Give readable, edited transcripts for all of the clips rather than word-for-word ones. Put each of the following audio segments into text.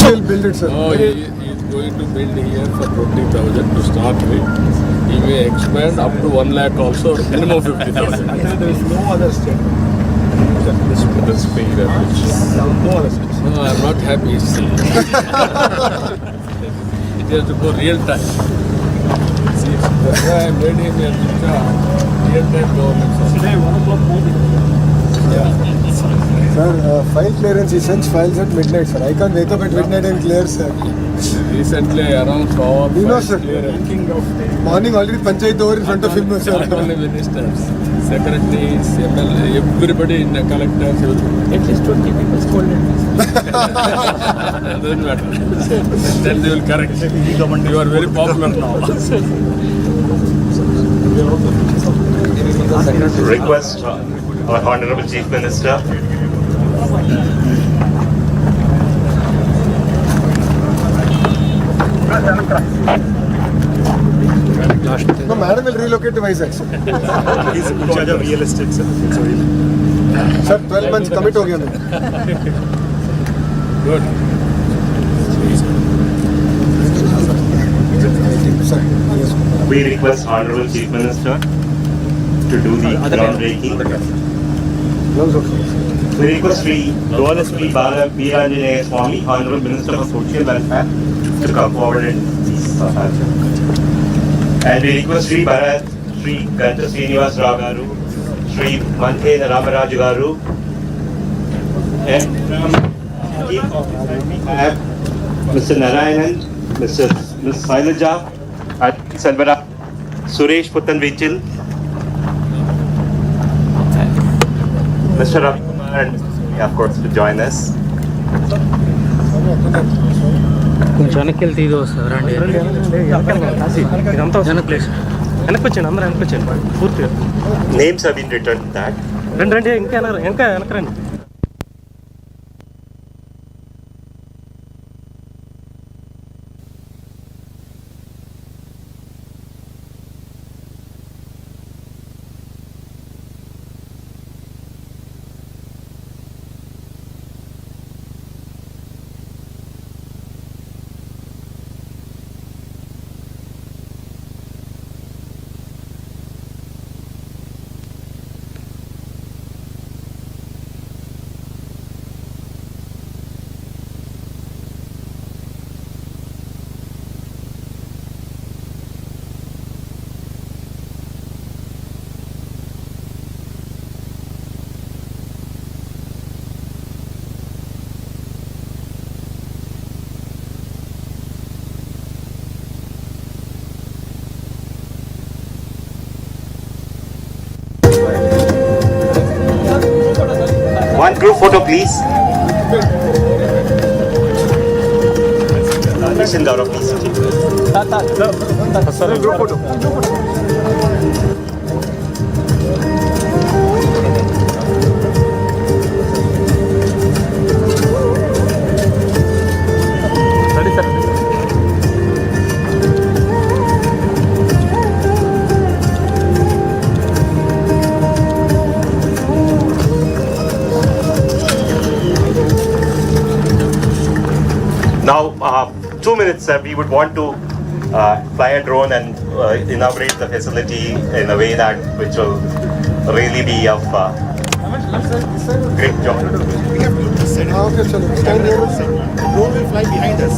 will build it, sir? No, he is going to build here for 20,000 to start with. He may expand up to 1 lakh also, minimum 50,000. There is no other state. The speed at which. No other state. No, I am not happy. See. It has to go real time. See, that's why I made him a real time government. Today, 1 o'clock morning. Yeah. Sir, file clearance, he sends files at midnight, sir. I can't wake up at midnight and clear, sir. Recently, around 4 You know, sir. King of Morning already panchayat over in front of him, sir. not only ministers, secretaries, MLA, everybody in the collectors, everybody. At least 20 people scolded me. Doesn't matter. Then they will correct. You are very popular now. Request our Honorable Chief Minister. No, madam will relocate to Vizag, sir. He's in charge of real estate, sir. So Sir, 12 months commit हो गया मैं. Good. Sir, yes. We request Honorable Chief Minister to do the groundbreaking. Gloves also. We request Sri Bala Veeranjanaya Swami, Honorable Minister for Social Welfare, to come forward and please. And we request Sri Bharat, Sri Ganta Srinivas Rao Garu, Sri Manthe Ramaraju Garu, and have Mr. Narayanan, Ms. Sailaja, Salvara, Suresh Puttan Vichil, Mr. Ravi Kumar, and of course to join us. కొంచెం వెనక్కి వెళ్తే ఇది వస్తుంది రండి ఇదంతా వెనక్కి place వెనక్కి వచ్చాను అందరూ వెనక్కి వచ్చాను పూర్తిగా Names have been written that. రండి రండి ఇంకా వెనక రండి. One group photo, please. Mission Gaurav, please. Group photo. Now, 2 minutes, sir. We would want to fly a drone and inaugurate the facility in a way that which will really be of great joy. Okay, chalo. Stand here. drone will fly behind us.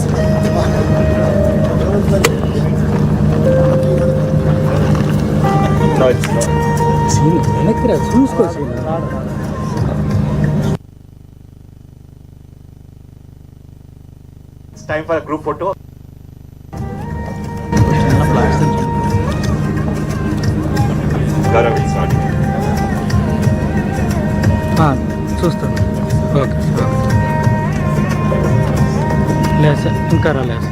No, it's not. వెనక్కి రా చూసుకో It's time for a group photo. Gaurav, it's not. చూస్తాను okay లేదు sir ఇంకా రాలేదు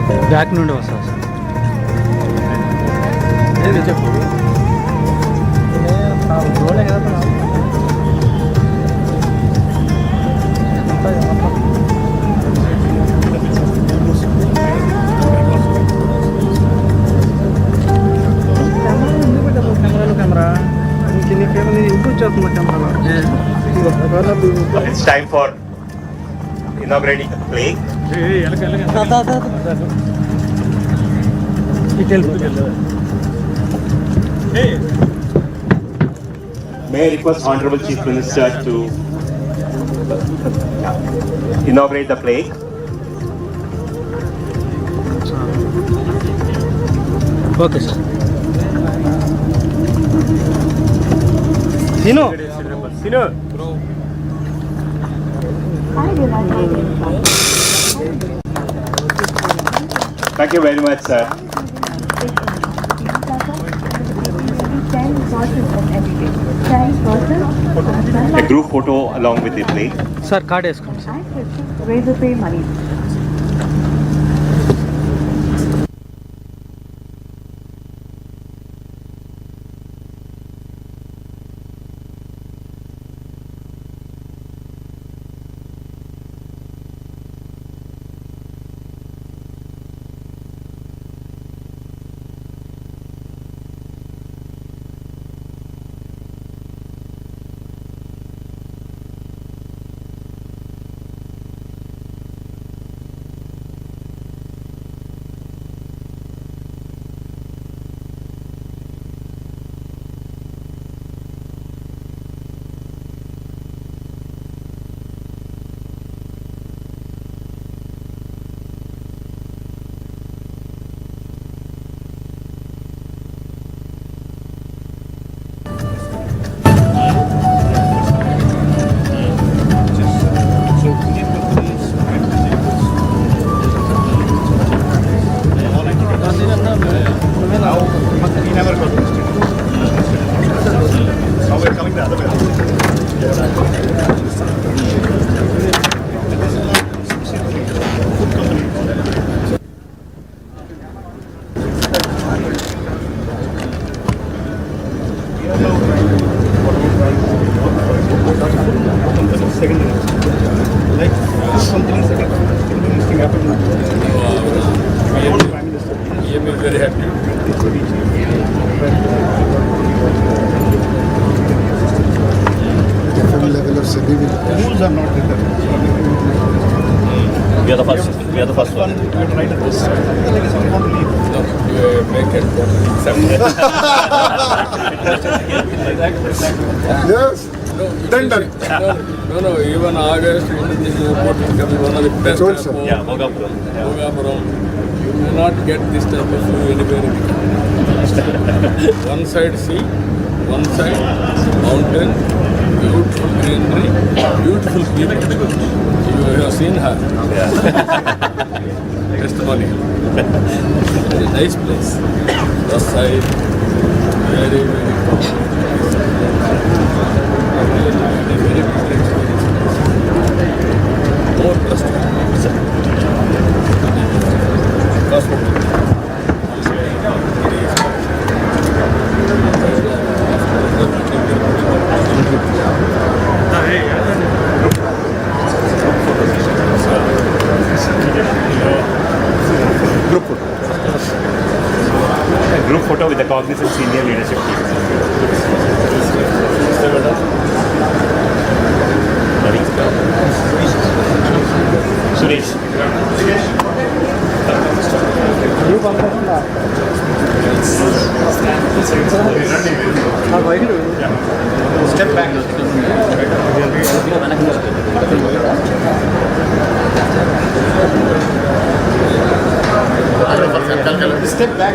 sir back నుండి వస్తాను sir చెప్పు కెమెరా ఇంప్రూవ్ చేస్తున్నా కెమెరాలో It's time for inaugurating the plaque. May I request Honorable Chief Minister to inaugurate the plaque. Okay sir Seenu Thank you very much, sir. A group photo along with the plaque. Sir card వేసుకోండి sir Where to pay money? Very happy. Different level of civil. Rules are not written. We are the first. We are the first one. We have to write a post. Like someone want to leave. No, you make it Yes. Done. No, even August, this is one of the best. Told, sir. airport. Yeah, Bhogapuram. Bhogapuram. You may not get this type of view anywhere in the country. One side sea, one side mountain, beautiful greenery, beautiful people. You have seen her. Testimony. It's a nice place. The side, very, very cool. Very good experience. More trust. Group photo with the Cognizant senior leadership team. Suresh. Step back. Step back.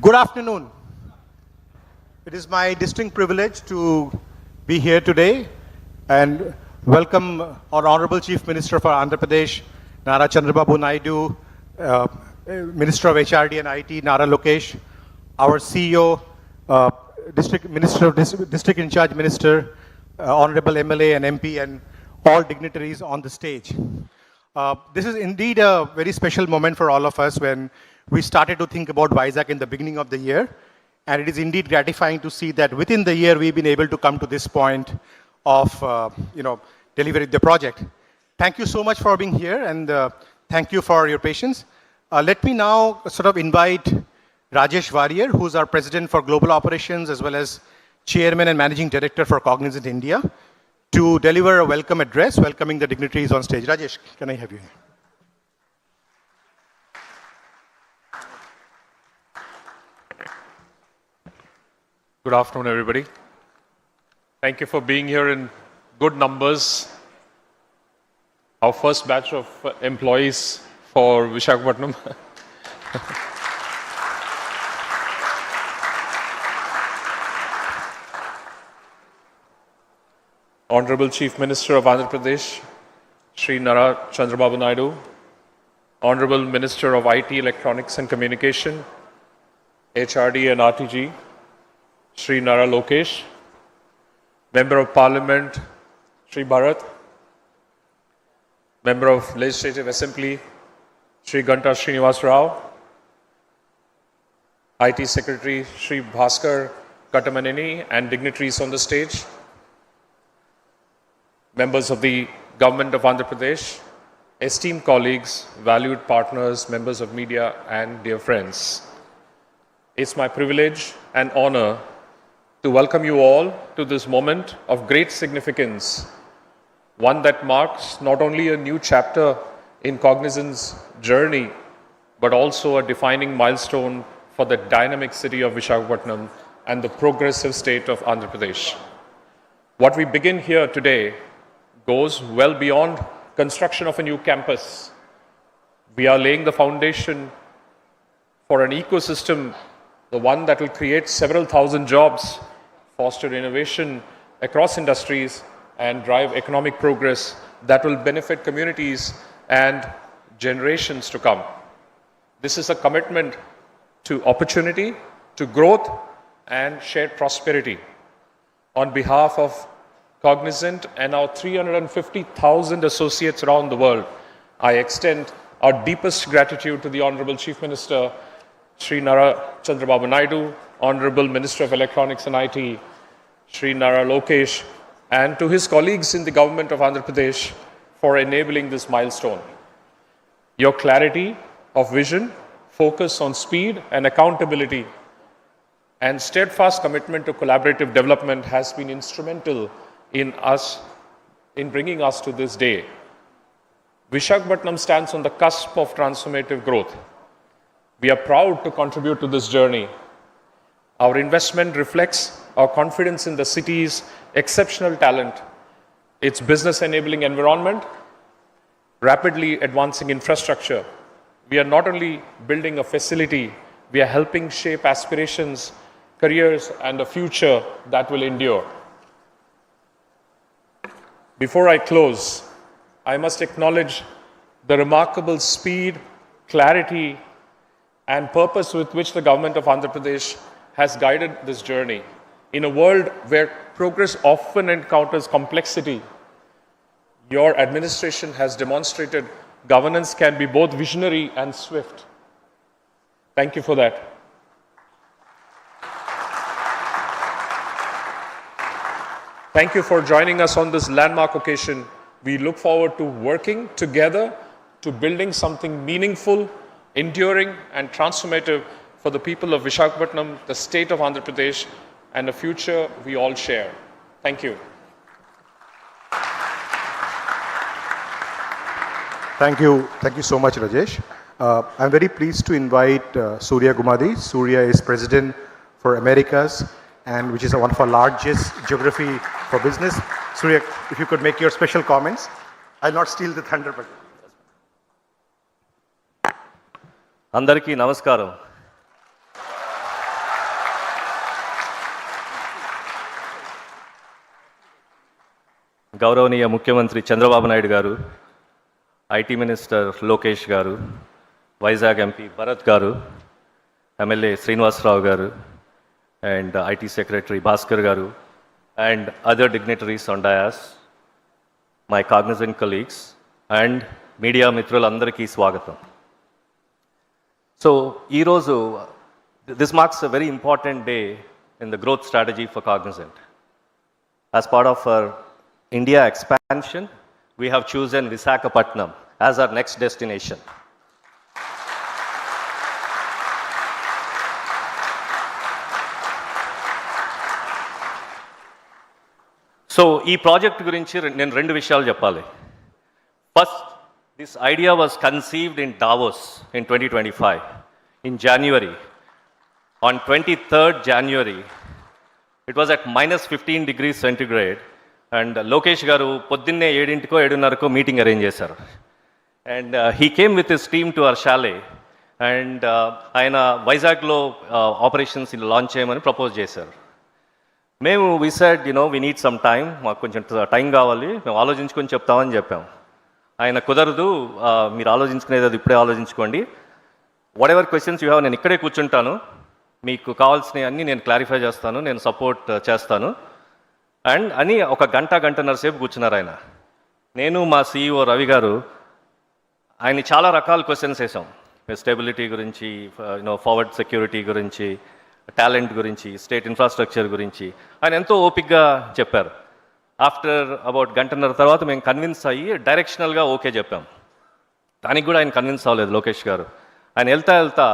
Good afternoon. It is my distinct privilege to be here today and welcome our Honorable Chief Minister for Andhra Pradesh, Nara Chandrababu Naidu, Minister of HRD and IT, Nara Lokesh, our CEO, District in Charge Minister, Honorable MLA and MP, and all dignitaries on the stage. This is indeed a very special moment for all of us when we started to think about Vizag in the beginning of the year. And it is indeed gratifying to see that within the year we've been able to come to this point of delivering the project. Thank you so much for being here, and thank you for your patience. Let me now sort of invite Rajesh Warrier, who's our President for Global Operations as well as Chairman and Managing Director for Cognizant India, to deliver a welcome address, welcoming the dignitaries on stage. Rajesh, can I have you here? Good afternoon, everybody. Thank you for being here in good numbers. Our first batch of employees for Visakhapatnam. Honorable Chief Minister of Andhra Pradesh, Shri Nara Chandrababu Naidu, Honorable Minister of IT, Electronics and Communication, HRD and RTG, Shri Nara Lokesh, Member of Parliament, Shri Bharat, Member of Legislative Assembly, Shri Ganta Srinivas Rao, IT Secretary, Shri Bhaskar Katamaneni, and dignitaries on the stage, members of the Government of Andhra Pradesh, esteemed colleagues, valued partners, members of media, and dear friends. It's my privilege and honor to welcome you all to this moment of great significance, one that marks not only a new chapter in Cognizant's journey, but also a defining milestone for the dynamic city of Visakhapatnam and the progressive state of Andhra Pradesh. What we begin here today goes well beyond construction of a new campus. We are laying the foundation for an ecosystem, the one that will create several thousand jobs, foster innovation across industries, and drive economic progress that will benefit communities and generations to come. This is a commitment to opportunity, to growth, and shared prosperity. On behalf of Cognizant and our 350,000 associates around the world, I extend our deepest gratitude to the Honorable Chief Minister, Shri Nara Chandrababu Naidu, Honorable Minister of Electronics and IT, Shri Nara Lokesh, and to his colleagues in the Government of Andhra Pradesh for enabling this milestone. Your clarity of vision, focus on speed and accountability, and steadfast commitment to collaborative development has been instrumental in bringing us to this day. Visakhapatnam stands on the cusp of transformative growth. We are proud to contribute to this journey. Our investment reflects our confidence in the city's exceptional talent, its business enabling environment, rapidly advancing infrastructure. We are not only building a facility, we are helping shape aspirations, careers, and a future that will endure. Before I close, I must acknowledge the remarkable speed, clarity, and purpose with which the Government of Andhra Pradesh has guided this journey. In a world where progress often encounters complexity, your administration has demonstrated governance can be both visionary and swift. Thank you for that. Thank you for joining us on this landmark occasion. We look forward to working together to building something meaningful, enduring, and transformative for the people of Visakhapatnam, the state of Andhra Pradesh, and a future we all share. Thank you. Thank you so much, Rajesh. I'm very pleased to invite Surya Gumadi. Surya is President for Americas, and which is one of our largest geography for business. Surya, if you could make your special comments. I'll not steal the thunder, but... Andariki namaskaram. గౌరవనీయ ముఖ్యమంత్రి చంద్రబాబు నాయుడు గారు, IT minister Lokesh గారు, Vizag MP Bharat గారు, MLA Srinivasarao గారు, and IT Secretary Bhaskar garu, and other dignitaries on dais, my cognizant colleagues, and media mitralandariki swagatam. So, this marks a very important day in the growth strategy for Cognizant. As part of our India expansion, we have chosen Visakhapatnam as our next destination. So, ఈ project గురించి నేను రెండు విషయాలు చెప్పాలి. First, this idea was conceived in Davos in 2025 in January. On 23rd January, it was at -15 degrees centigrade, and Lokesh garu పొద్దున్నే 7:00కో 7:30కో meeting arrange చేశారు. And he came with his team to our chalet, and ఆయన వైజాగ్లో operations launch చేయమని propose చేశారు. మేము we said we need some time, మాకు కొంచెం time కావాలి, మేము ఆలోచించుకొని చెప్తామని చెప్పాం. ఆయన కుదరదు, మీరు ఆలోచించుకునేది అది ఇప్పుడే ఆలోచించుకోండి, what ever questions you have నేను ఇక్కడే కూర్చుంటాను, మీకు కావాల్సినవి అన్నీ నేను క్లారిఫై చేస్తాను, నేను సపోర్ట్ చేస్తాను అండ్ అని ఒక గంటన్నర సేపు కూర్చున్నారు ఆయన. నేను మా CEO రవి గారు ఆయన్ని చాలా రకాల క్వశ్చన్స్ వేసాం. స్టెబిలిటీ గురించి, ఫార్వర్డ్ సెక్యూరిటీ గురించి, టాలెంట్ గురించి, స్టేట్ ఇన్ఫ్రాస్ట్రక్చర్ గురించి ఆయన ఎంతో ఓపిక్గా చెప్పారు. ఆఫ్టర్ అబౌట్ గంటన్నర తర్వాత మేము కన్విన్స్ అయ్యి డైరెక్షనల్గా ఓకే చెప్పాం. దానికి కూడా ఆయన కన్విన్స్ అవ్వలేదు లోకేష్ గారు. ఆయన వెళ్తా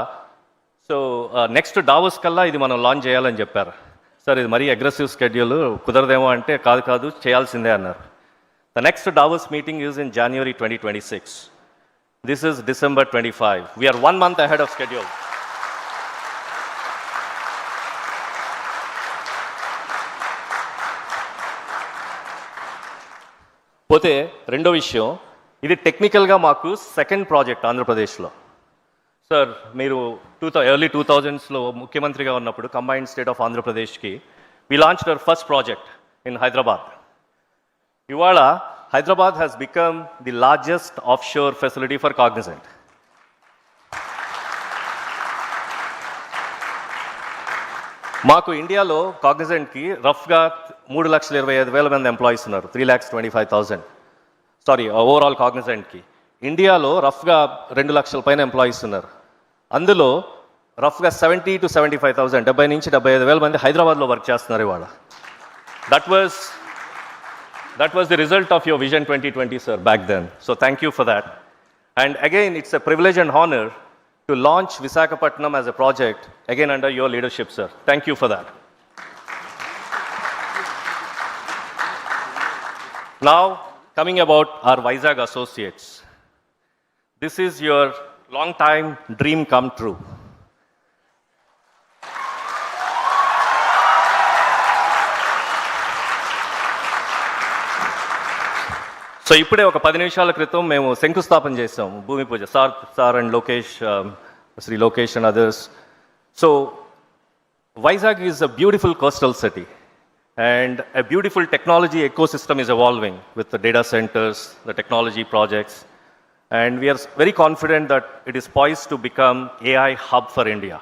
సో నెక్స్ట్ డావోస్ కల్లా ఇది మనం లాంచ్ చేయాలని చెప్పారు. సార్ ఇది మరీ అగ్రెసివ్ స్కెడ్యూల్, కుదరదేమో అంటే కాదు చేయాల్సిందే అన్నారు. The next Davos meeting is in January 2026. This is December 25. We are 1 month ahead of schedule. పోతే రెండో విషయం, ఇది టెక్నికల్గా మాకు సెకండ్ ప్రాజెక్ట్ ఆంధ్రప్రదేశ్లో. సార్ మీరు ఎర్లీ 2000s ముఖ్యమంత్రిగా ఉన్నప్పుడు కంబైన్డ్ స్టేట్ ఆఫ్ ఆంధ్రప్రదేశ్కి we launched our first project in Hyderabad. ఇవాళ Hyderabad has become the largest offshore facility for Cognizant. మాకు ఇండియాలో కాగ్నిజెంట్కి రఫ్గా 3,25,000 మంది ఎంప్లాయీస్ ఉన్నారు. 3,25,000 ఓవరాల్ కాగ్నిజెంట్కి. ఇండియాలో రఫ్గా 2 లక్షల పైన ఎంప్లాయీస్ ఉన్నారు. అందులో రఫ్గా 70 to 75,000, 70 నుంచి 75,000 మంది హైదరాబాద్లో వర్క్ చేస్తున్నారు ఇవాళ. That was the result of your vision 2020, sir, back then. So thank you for that. And again it's a privilege and honour to launch Visakhapatnam as a project, again under your leadership, sir. Thank you for that. Now, coming about our Vizag associates. This is your long time dream come true. So ఇప్పుడే ఒక 10 నిమిషాల క్రితం మేము శంకుస్థాపన చేసాం, భూమి పూజ. Sir and Lokesh, Shri Lokesh and others. So Vizag is a beautiful coastal city and a beautiful technology ecosystem is evolving with the data centers, the technology projects, and we are very confident that it is poised to become AI hub for India.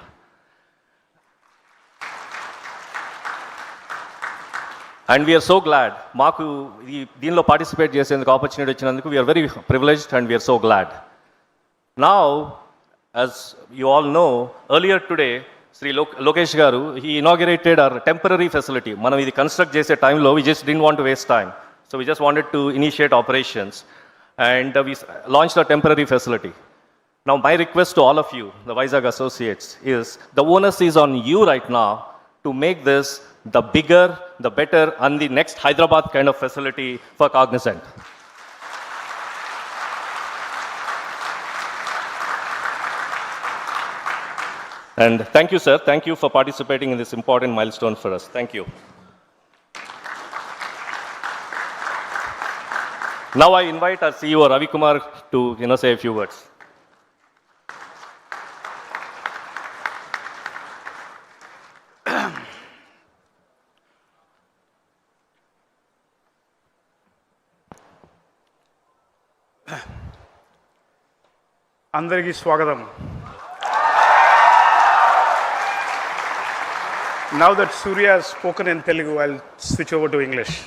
And we are so glad, మాకు దీనిలో participate చేసేందుకు opportunity వచ్చినందుకు we are very privileged and we are so glad. Now, as you all know, earlier today, Sri Lokesh garu, he inaugurated our temporary facility. మనం ఇది construct చేసే టైంలో we just didn't want to waste time. So we just wanted to initiate operations and we launched our temporary facility. Now my request to all of you, the Vizag associates, is the onus is on you right now to make this the bigger, the better, and the next Hyderabad kind of facility for Cognizant. And thank you, sir. Thank you for participating in this important milestone for us. Thank you. Now I invite our CEO, Ravi Kumar, to say a few words. Andariki Swagatam. Now that Surya has spoken in Telugu, I'll switch over to English.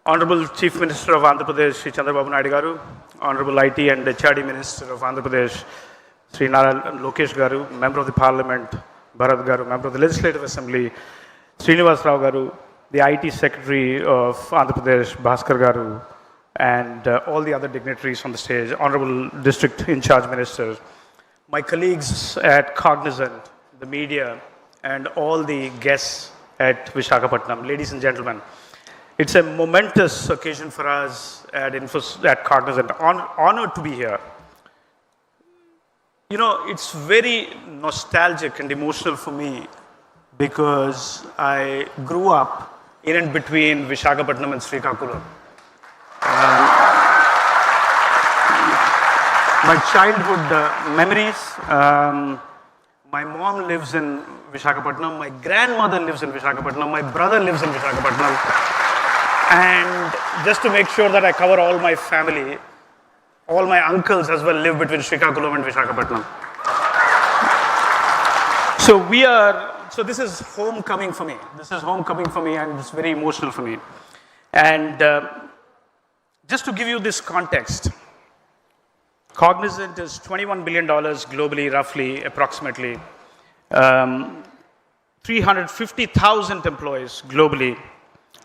Honorable Chief Minister of Andhra Pradesh, Shri Chandrababu Naidu Garu, Honorable IT and HRD Minister of Andhra Pradesh, Shri Lokesh Garu, Member of the Parliament, Bharat Garu, Member of the Legislative Assembly, Srinivas Rao Garu, the IT Secretary of Andhra Pradesh, Bhaskar Garu, and all the other dignitaries on the stage, Honorable District In Charge Minister, my colleagues at Cognizant, the media, and all the guests at Visakhapatnam, ladies and gentlemen. It's a momentous occasion for us at Cognizant. Honored to be here. You know, it's very nostalgic and emotional for me because I grew up in and between Visakhapatnam and Srikakulam. My childhood memories, my mom lives in Visakhapatnam, my grandmother lives in Visakhapatnam, my brother lives in Visakhapatnam. And just to make sure that I cover all my family, all my uncles as well live between Srikakulam and Visakhapatnam. So this is homecoming for me. This is homecoming for me and it's very emotional for me. And just to give you this context, Cognizant is $21 billion globally, roughly, approximately. 350,000 employees globally,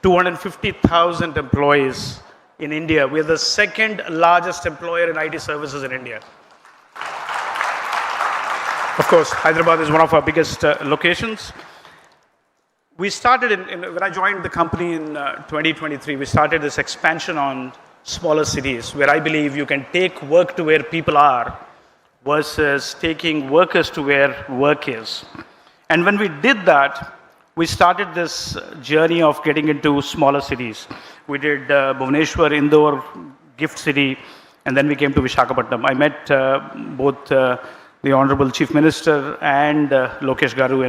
250,000 employees in India. We're the second largest employer in IT services in India. Of course, Hyderabad is one of our biggest locations. We started, when I joined the company in 2023, we started this expansion on smaller cities where I believe you can take work to where people are versus taking workers to where work is. And when we did that, we started this journey of getting into smaller cities. We did Bhubaneswar, Indore, Gift City, and then we came to Visakhapatnam. I met both the Honorable Chief Minister and Lokesh Garu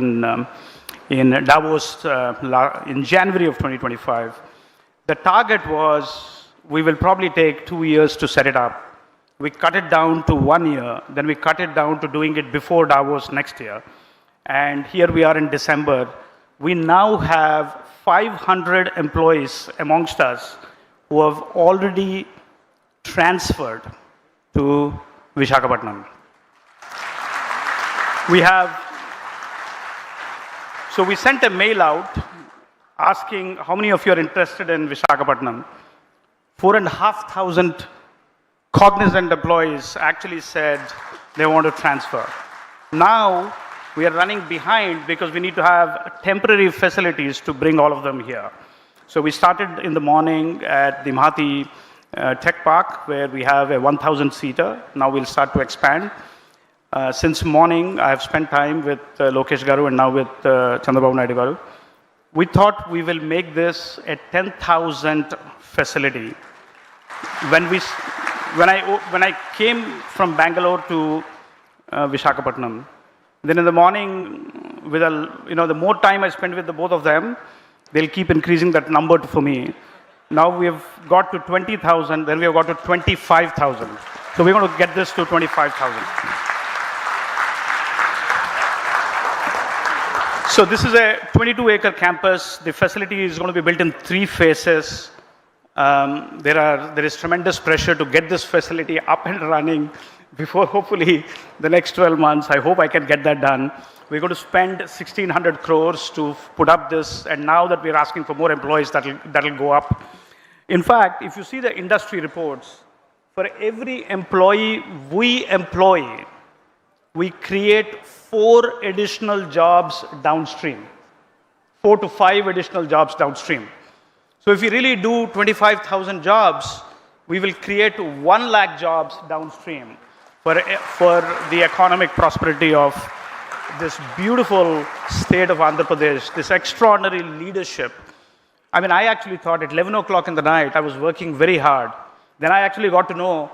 in Davos in January of 2025. The target was, we will probably take 2 years to set it up. We cut it down to 1 year, then we cut it down to doing it before Davos next year. And here we are in December. We now have 500 employees amongst us who have already transferred to Visakhapatnam. So we sent a mail out asking how many of you are interested in Visakhapatnam. 4,500 Cognizant employees actually said they want to transfer. Now we are running behind because we need to have temporary facilities to bring all of them here. So we started in the morning at the Mahathi Tech Park where we have a 1,000-seater. Now we'll start to expand. Since morning, I have spent time with Lokesh Garu and now with Chandrababu Naidu Garu. We thought we will make this a 10,000 facility. When I came from Bangalore to Visakhapatnam, then in the morning, the more time I spend with the both of them, they'll keep increasing that number for me. Now we have got to 20,000, then we have got to 25,000. So we're going to get this to 25,000. So this is a 22-acre campus. The facility is going to be built in 3 phases. There is tremendous pressure to get this facility up and running before hopefully the next 12 months. I hope I can get that done. We're going to spend 1,600 crores to put up this, and now that we're asking for more employees, that'll go up. In fact, if you see the industry reports, for every employee we employ, we create 4 additional jobs downstream, 4 to 5 additional jobs downstream. So if we really do 25,000 jobs, we will create 1 lakh jobs downstream for the economic prosperity of this beautiful state of Andhra Pradesh, this extraordinary leadership. I mean, I actually thought at 11 o'clock in the night, I was working very hard. Then I actually got to know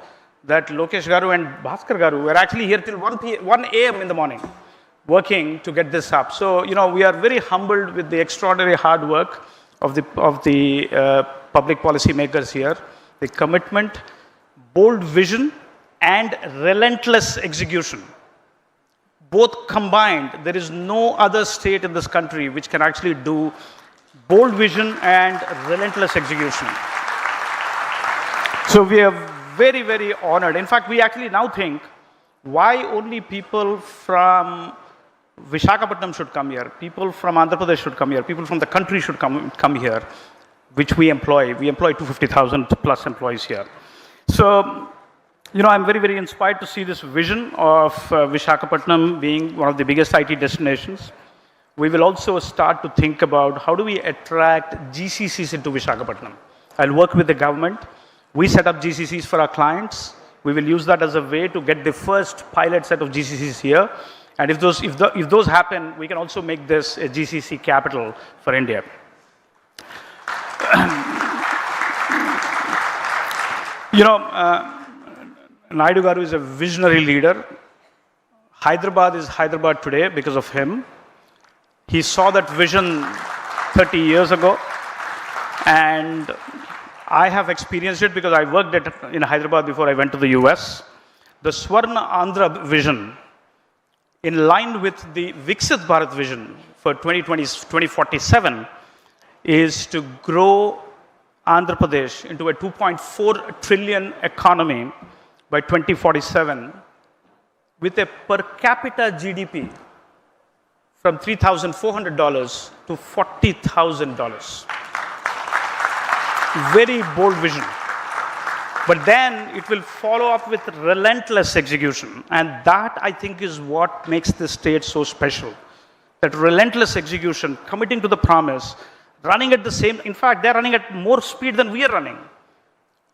that Lokesh Garu and Bhaskar Garu were actually here till 1 a.m. in the morning, working to get this up. So, we are very humbled with the extraordinary hard work of the public policy makers here, the commitment, bold vision, and relentless execution. Both combined, there is no other state in this country which can actually do bold vision and relentless execution. So we are very, very honored. In fact, we actually now think, why only people from Visakhapatnam should come here, people from Andhra Pradesh should come here, people from the country should come here, which we employ. We employ 250,000 plus employees here. So, I'm very, very inspired to see this vision of Visakhapatnam being one of the biggest IT destinations. We will also start to think about how do we attract GCCs into Visakhapatnam. I'll work with the government. We set up GCCs for our clients. We will use that as a way to get the first pilot set of GCCs here. And if those happen, we can also make this a GCC capital for India. Naidu Garu is a visionary leader. Hyderabad is Hyderabad today because of him. He saw that vision 30 years ago, and I have experienced it because I worked in Hyderabad before I went to the US. The Swarna Andhra vision, in line with the Viksit Bharat vision for 2047, is to grow Andhra Pradesh into a 2.4 trillion economy by 2047 with a per capita GDP from $3,400 to $40,000. Very bold vision. But then it will follow up with relentless execution. And that, I think, is what makes this state so special. That relentless execution, committing to the promise, running at the same, in fact, they're running at more speed than we are running.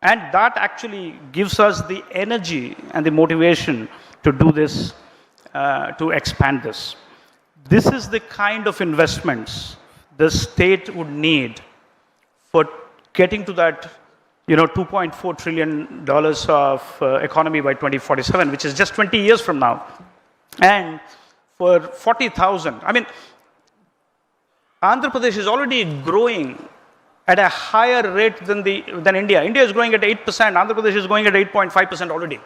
And that actually gives us the energy and the motivation to do this, to expand this. This is the kind of investments the state would need for getting to that $2.4 trillion of economy by 2047, which is just 20 years from now. And for 40,000, Andhra Pradesh is already growing at a higher rate than India. India is growing at 8%, Andhra Pradesh is growing at 8.5% already.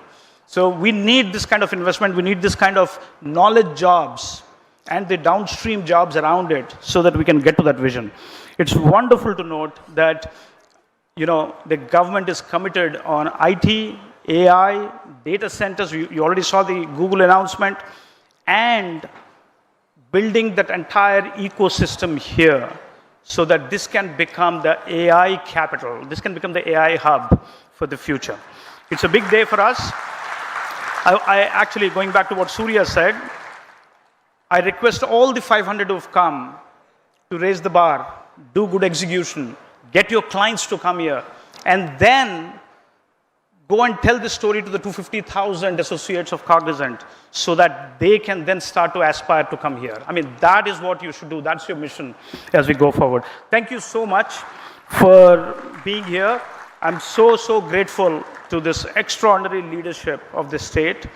So we need this kind of investment, we need this kind of knowledge jobs and the downstream jobs around it so that we can get to that vision. It's wonderful to note that the government is committed on IT, AI, data centers. You already saw the Google announcement, and building that entire ecosystem here so that this can become the AI capital. This can become the AI hub for the future. It's a big day for us. I actually, going back to what Surya said, I request all the 500 who have come to raise the bar, do good execution, get your clients to come here, and then go and tell this story to the 250,000 associates of Cognizant so that they can then start to aspire to come here. That is what you should do. That's your mission as we go forward. Thank you so much for being here. I'm so, so grateful to this extraordinary leadership of the state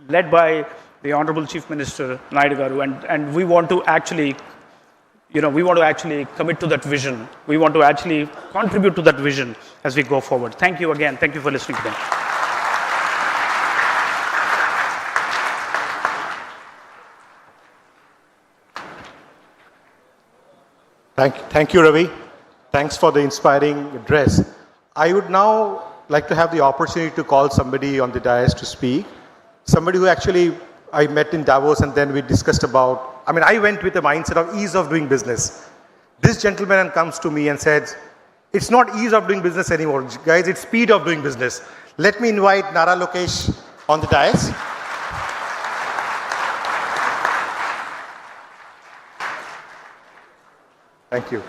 led by the Honorable Chief Minister Naidu Garu, and we want to actually commit to that vision. We want to actually contribute to that vision as we go forward. Thank you again. Thank you for listening to me. Thank you, Ravi. Thanks for the inspiring address. I would now like to have the opportunity to call somebody on the dais to speak. Somebody who actually I met in Davos, and then we discussed about, I went with the mindset of ease of doing business. This gentleman comes to me and said, it's not ease of doing business anymore, guys, it's speed of doing business. Let me invite Nara Lokesh on the dais. Thank you.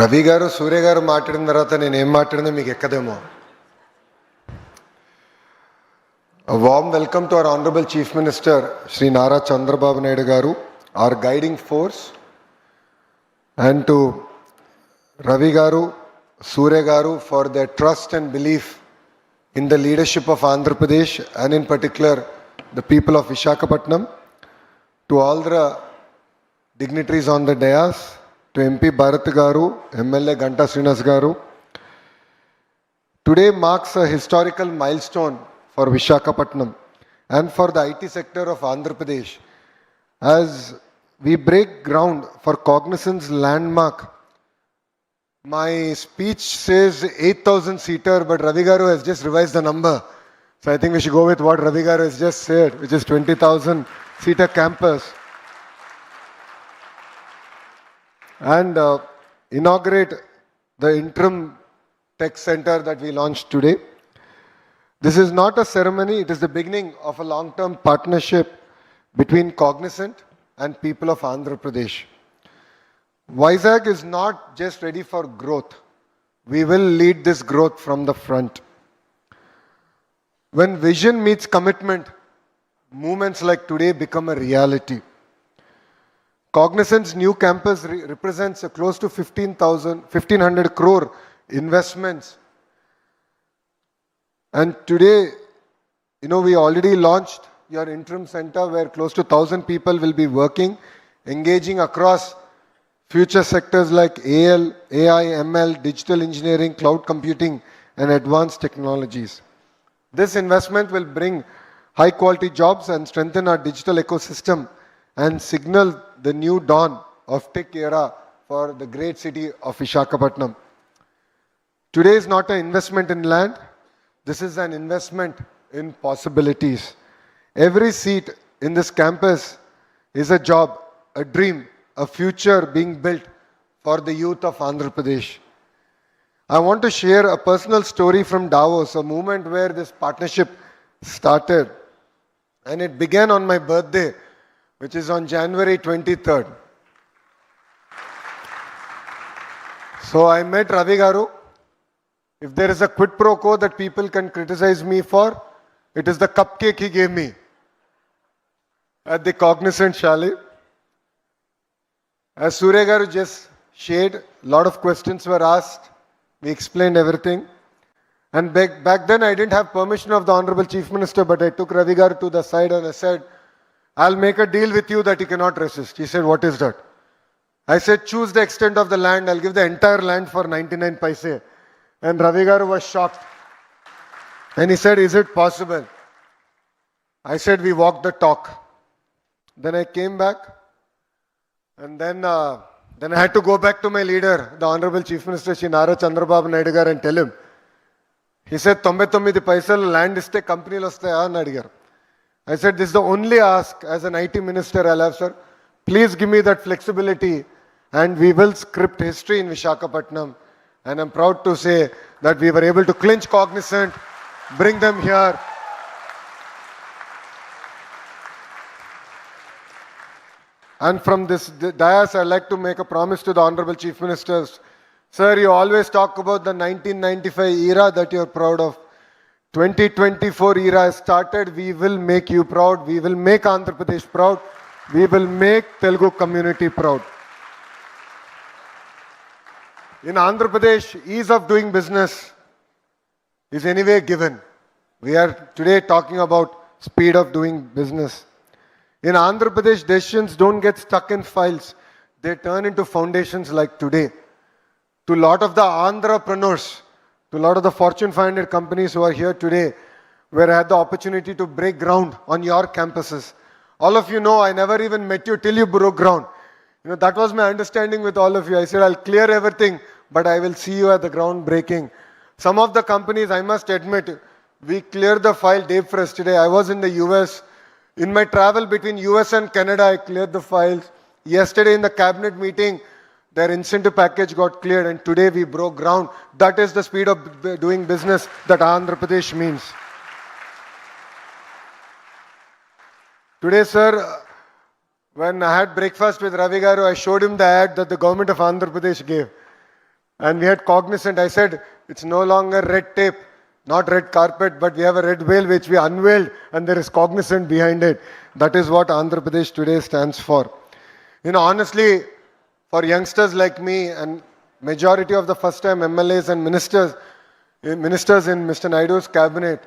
Ravi గారు సూర్య గారు మాట్లాడిన తర్వాత నేను ఏం మాట్లాడినా మీకు ఎక్కదేమో. A warm welcome to our Honorable Chief Minister Shri Nara Chandrababu Naidu Garu, our guiding force, and to Ravi Garu, Surya Garu for their trust and belief in the leadership of Andhra Pradesh and in particular the people of Visakhapatnam, to all the dignitaries on the dais, to MP Bharat Garu, MLA Ganta Srinas Garu. Today marks a historical milestone for Visakhapatnam and for the IT sector of Andhra Pradesh as we break ground for Cognizant's landmark. My speech says 8,000 seater, but Ravi Garu has just revised the number. So I think we should go with what Ravi Garu has just said, which is 20,000 seater campus. And inaugurate the interim tech center that we launched today. This is not a ceremony, it is the beginning of a long-term partnership between Cognizant and people of Andhra Pradesh. Vizag is not just ready for growth. We will lead this growth from the front. When vision meets commitment, movements like today become a reality. Cognizant's new campus represents a close to 1,500 crore investments. And today, we already launched your interim center where close to 1,000 people will be working, engaging across future sectors like AL, AI, ML, digital engineering, cloud computing, and advanced technologies. This investment will bring high quality jobs and strengthen our digital ecosystem and signal the new dawn of tech era for the great city of Visakhapatnam. Today is not an investment in land. This is an investment in possibilities. Every seat in this campus is a job, a dream, a future being built for the youth of Andhra Pradesh. I want to share a personal story from Davos, a moment where this partnership started. And it began on my birthday, which is on January 23rd. So I met Ravi Garu. If there is a quid pro quo that people can criticize me for, it is the cupcake he gave me at the Cognizant Chalet. As Surya Garu just shared, a lot of questions were asked. We explained everything. And back then I didn't have permission of the Honorable Chief Minister, but I took Ravi Garu to the side and I said, I'll make a deal with you that you cannot resist. He said, what is that? I said, choose the extent of the land. I'll give the entire land for 99 paise. And Ravi Garu was shocked. And he said, is it possible? I said, we walked the talk. Then I came back. And then I had to go back to my leader, the Honorable Chief Minister, Shri Nara Chandrababu Naidu garu, and tell him. He said, 99 paisal land iste company lo vastaya ani adigaru. I said, this is the only ask as an IT minister I'll have, sir. Please give me that flexibility and we will script history in Visakhapatnam. And I'm proud to say that we were able to clinch Cognizant, bring them here. And from this dais, I'd like to make a promise to the Honorable Chief Ministers. Sir, you always talk about the 1995 era that you're proud of. 2024 era has started. We will make you proud. We will make Andhra Pradesh proud. We will make Telugu community proud. In Andhra Pradesh, ease of doing business is anyway given. We are today talking about speed of doing business. In Andhra Pradesh, decisions don't get stuck in files. They turn into foundations like today. To a lot of the entrepreneurs, to a lot of the Fortune 500 companies who are here today, where I had the opportunity to break ground on your campuses. All of you know, I never even met you till you broke ground. That was my understanding with all of you. I said, I'll clear everything, but I will see you at the ground breaking. Some of the companies, I must admit, we cleared the file day first today. I was in the US. In my travel between US and Canada, I cleared the files. Yesterday in the cabinet meeting, their incentive package got cleared and today we broke ground. That is the speed of doing business that Andhra Pradesh means. Today, sir, when I had breakfast with Ravi Garu, I showed him the ad that the government of Andhra Pradesh gave. And we had Cognizant. I said, it's no longer red tape, not red carpet, but we have a red veil which we unveiled and there is Cognizant behind it. That is what Andhra Pradesh today stands for. Honestly, for youngsters like me and majority of the first-time MLAs and ministers in Mr. Naidu's cabinet,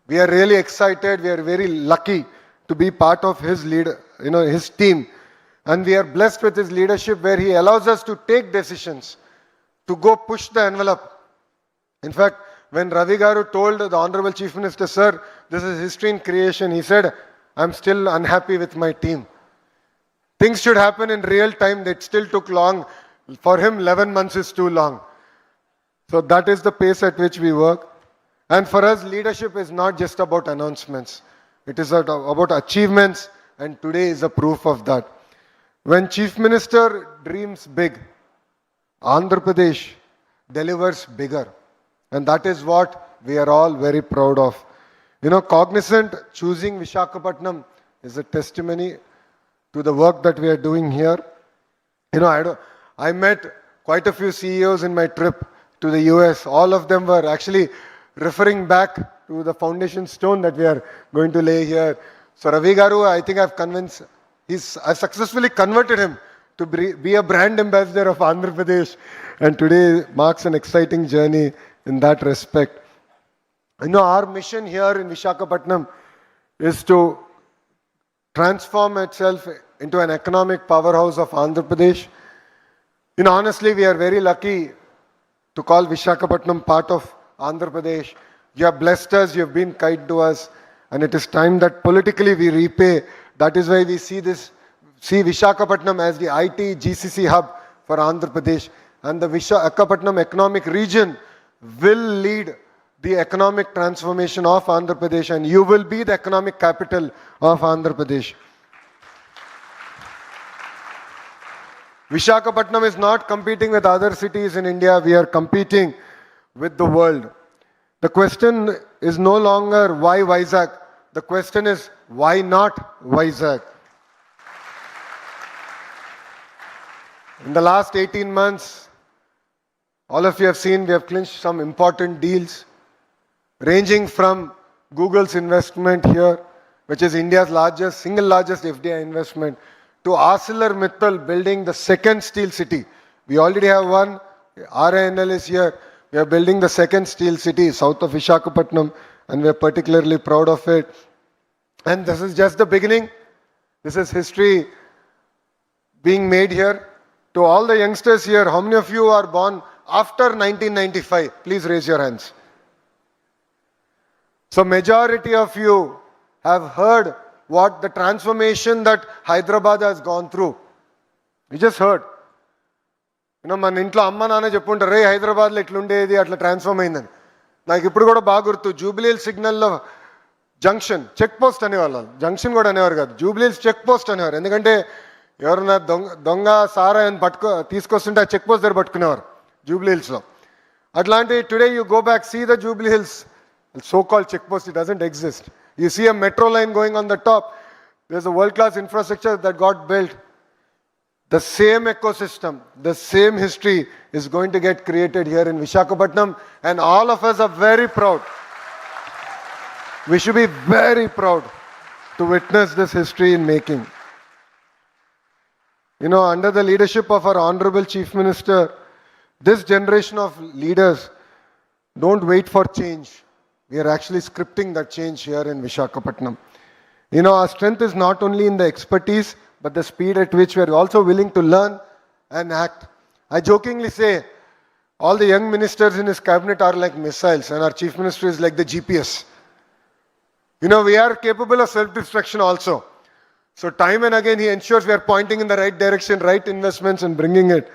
we are really excited. We are very lucky to be part of his his team. And we are blessed with his leadership where he allows us to take decisions, to go push the envelope. In fact, when Ravi Garu told the Honorable Chief Minister, sir, this is history in creation, he said, I'm still unhappy with my team. Things should happen in real time. That still took long. For him, 11 months is too long. So that is the pace at which we work. And for us, leadership is not just about announcements. It is about achievements, and today is a proof of that. When Chief Minister dreams big, Andhra Pradesh delivers bigger. And that is what we are all very proud of. You know, Cognizant choosing Visakhapatnam is a testimony to the work that we are doing here. You know, I met quite a few CEOs in my trip to the US. All of them were actually referring back to the foundation stone that we are going to lay here. So Ravi Garu, I think I've successfully converted him to be a brand ambassador of Andhra Pradesh. And today marks an exciting journey in that respect. You know, our mission here in Visakhapatnam is to transform itself into an economic powerhouse of Andhra Pradesh. You know, honestly, we are very lucky to call Visakhapatnam part of Andhra Pradesh. You have blessed us, you have been kind to us, and it is time that politically we repay. That is why we see Visakhapatnam as the IT GCC hub for Andhra Pradesh. And the Visakhapatnam economic region will lead the economic transformation of Andhra Pradesh, and you will be the economic capital of Andhra Pradesh. Visakhapatnam is not competing with other cities in India. We are competing with the world. The question is no longer why Vizag. The question is why not Vizag? In the last 18 months, all of you have seen we have clinched some important deals, ranging from Google's investment here, which is India's single largest FDI investment, to ArcelorMittal building the second steel city. We already have one. RINL is here. We are building the second steel city south of Visakhapatnam, and we are particularly proud of it. And this is just the beginning. This is history being made here. To all the youngsters here, how many of you are born after 1995? Please raise your hands. So majority of you have heard what the transformation that Hyderabad has gone through. You just heard. You know, మన ఇంట్లో అమ్మ నాన్న చెప్పుంటారు రే హైదరాబాద్లో ఇట్లుండేది అట్లా transform అయిందని. నాకు ఇప్పుడు కూడా బాగా గుర్తు, జూబ్లీహిల్స్ సిగ్నల్లో జంక్షన్ చెక్ పోస్ట్ అనేవాళ్ళు. జంక్షన్ కూడా అనేవారు కాదు, జూబ్లీహిల్స్ చెక్ పోస్ట్ అనేవారు. ఎందుకంటే ఎవరన్నా దొంగ సారా అని తీసుకొస్తుంటే ఆ చెక్ పోస్ట్ దగ్గర పట్టుకునేవారు జూబ్లీహిల్స్లో. అట్లాంటి today you go back, see the Jubilee Hills so-called check post, it doesn't exist. You see a metro line going on the top. There's a world-class infrastructure that got built. The same ecosystem, the same history is going to get created here in Visakhapatnam, and all of us are very proud. We should be very proud to witness this history in making. You know, under the leadership of our Honorable Chief Minister, this generation of leaders don't wait for change. We are actually scripting that change here in Visakhapatnam. You know, our strength is not only in the expertise, but the speed at which we are also willing to learn and act. I jokingly say, all the young ministers in his cabinet are like missiles, and our chief minister is like the GPS. You know, we are capable of self-destruction also. So time and again, he ensures we are pointing in the right direction, right investments, and bringing it.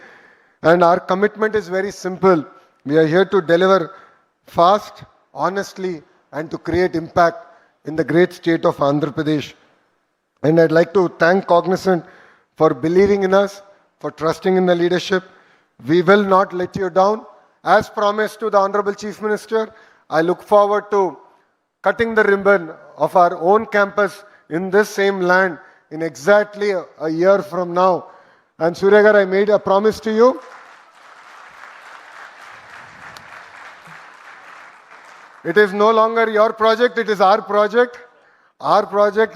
And our commitment is very simple. We are here to deliver fast, honestly, and to create impact in the great state of Andhra Pradesh. And I'd like to thank Cognizant for believing in us, for trusting in the leadership. We will not let you down. As promised to the Honorable Chief Minister, I look forward to cutting the ribbon of our own campus in this same land in exactly a year from now. And Suryagar, I made a promise to you. It is no longer your project, it is our project,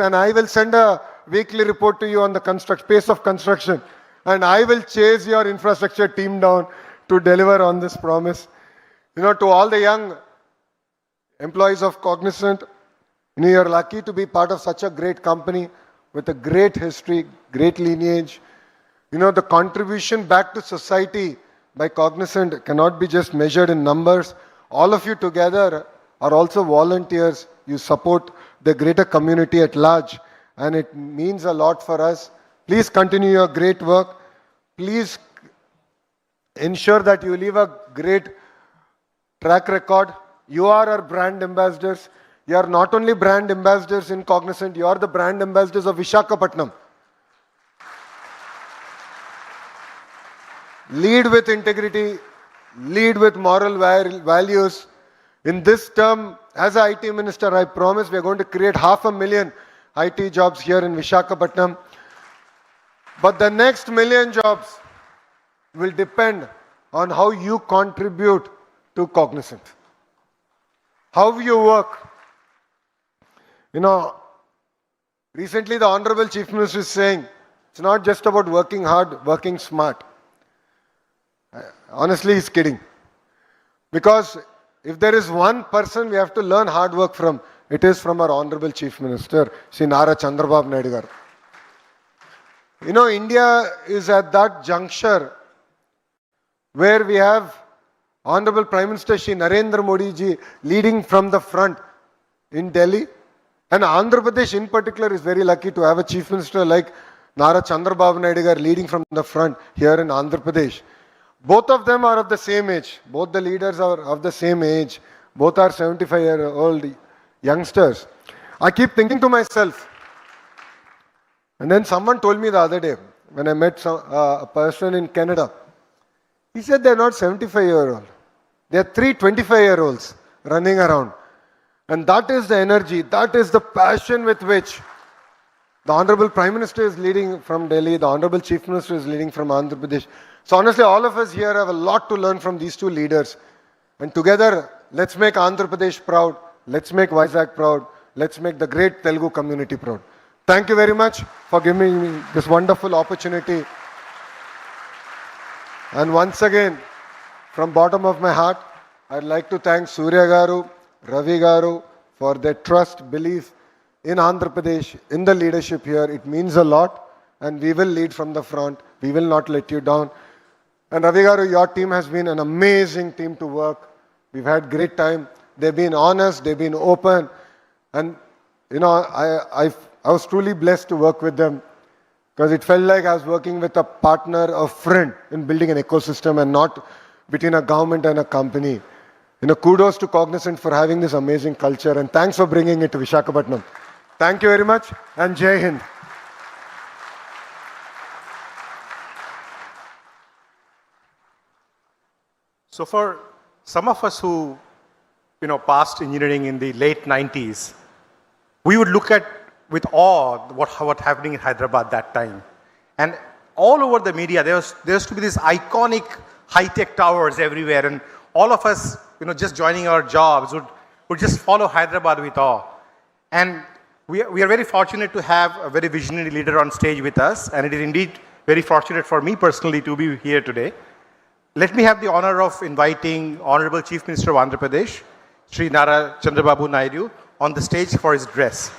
and I will send a weekly report to you on the pace of construction, and I will chase your infrastructure team down to deliver on this promise. You know, to all the young employees of Cognizant, you know, you're lucky to be part of such a great company. with a great history, great lineage. You know, the contribution back to society by Cognizant cannot be just measured in numbers. All of you together are also volunteers. You support the greater community at large, and it means a lot for us. Please continue your great work. Please ensure that you leave a great track record. You are our brand ambassadors. You are not only brand ambassadors in Cognizant, you are the brand ambassadors of Visakhapatnam. Lead with integrity, lead with moral values. In this term, as an IT minister, I promise we are going to create 500,000 IT jobs here in Visakhapatnam. But the next 1,000,000 jobs will depend on how you contribute to Cognizant. How you work. You know, recently the Honorable Chief Minister is saying, it's not just about working hard, working smart. Honestly, he's kidding. Because if there is one person we have to learn hard work from, it is from our Honorable Chief Minister, Shri Nara Chandrababu Naidu garu. You know, India is at that juncture where we have Honorable Prime Minister Shri Narendra Modi ji leading from the front in Delhi. And Andhra Pradesh in particular is very lucky to have a Chief Minister like Nara Chandrababu Naidu garu leading from the front here in Andhra Pradesh. Both of them are of the same age. Both the leaders are of the same age. Both are 75-year-old youngsters. I keep thinking to myself, and then someone told me the other day, when I met a person in Canada, he said they're not 75-year-old. They're 3 25-year-olds running around. And that is the energy, that is the passion with which the Honorable Prime Minister is leading from Delhi, the Honorable Chief Minister is leading from Andhra Pradesh. So honestly, all of us here have a lot to learn from these two leaders. And together, let's make Andhra Pradesh proud, let's make Vizag proud, let's make the great Telugu community proud. Thank you very much for giving me this wonderful opportunity. And once again, from bottom of my heart, I'd like to thank Surya Garu, Ravi Garu for their trust, belief in Andhra Pradesh, in the leadership here. It means a lot, and we will lead from the front. We will not let you down. And Ravi Garu, your team has been an amazing team to work. We've had great time. They've been honest, they've been open. And, you know, I was truly blessed to work with them because it felt like I was working with a partner, a friend in building an ecosystem and not between a government and a company. You know, kudos to Cognizant for having this amazing culture, and thanks for bringing it to Visakhapatnam. Thank you very much, and Jai Hind. So for some of us who, you know, passed engineering in the late 90s, we would look at with awe what happening in Hyderabad that time. And all over the media, there used to be these iconic high-tech towers everywhere, and all of us, you know, just joining our jobs would just follow Hyderabad with awe. And we are very fortunate to have a very visionary leader on stage with us, and it is indeed very fortunate for me personally to be here today. Let me have the honor of inviting Honorable Chief Minister of Andhra Pradesh, Shri Nara Chandrababu Naidu, on the stage for his address.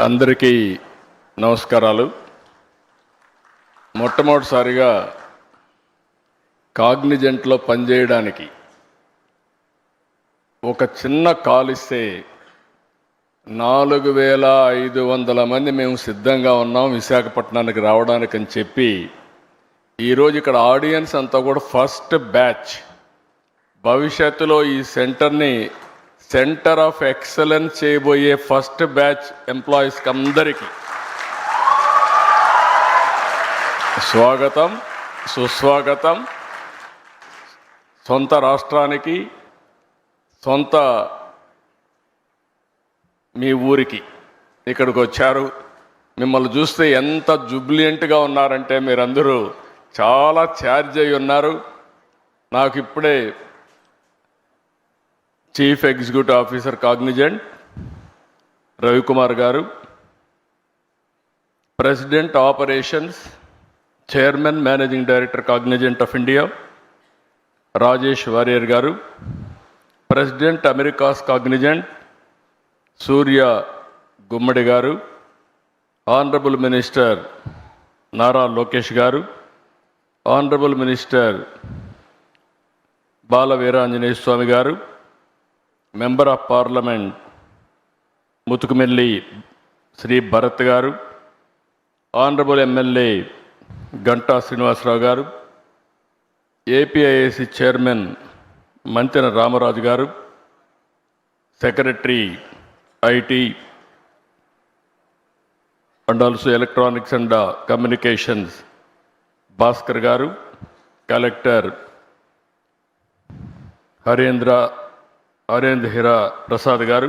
అందరికీ నమస్కారాలు. మొట్టమొదటిసారిగా కాగ్నిజెంట్లో పనిచేయడానికి ఒక చిన్న call ఇస్తే 4,500 మంది మేము సిద్ధంగా ఉన్నాం విశాఖపట్నానికి రావడానికి అని చెప్పి ఈరోజు ఇక్కడ ఆడియన్స్ అంతా కూడా ఫస్ట్ బ్యాచ్. భవిష్యత్తులో ఈ సెంటర్ని సెంటర్ ఆఫ్ ఎక్సలెన్స్ చేయబోయే ఫస్ట్ బ్యాచ్ ఎంప్లాయీస్కి అందరికీ స్వాగతం, సుస్వాగతం. సొంత రాష్ట్రానికి, సొంత మీ ఊరికి ఇక్కడికి వచ్చారు. మిమ్మల్ని చూస్తే ఎంత జుబ్లియంట్గా ఉన్నారంటే మీరందరూ చాలా ఛార్జ్ అయి ఉన్నారు. నాకు ఇప్పుడే chief executive officer Cognizant Ravikumar garu, president operations chairman managing director Cognizant of India Rajesh Warrier garu, president Americas Cognizant Surya Gummadi garu, honourable minister Nara Lokesh garu, honourable minister Bala Veeranjaneya Swamy garu, member of parliament Muthukumilli Shri Bharat garu, honourable MLA Ganta Srinivasarao గారు, ఏపీఐఏసి చైర్మన్ మంతెన రామరాజు గారు, secretary IT and also electronics and communications Bhaskar గారు, collector Harendra హిరా Prasad గారు,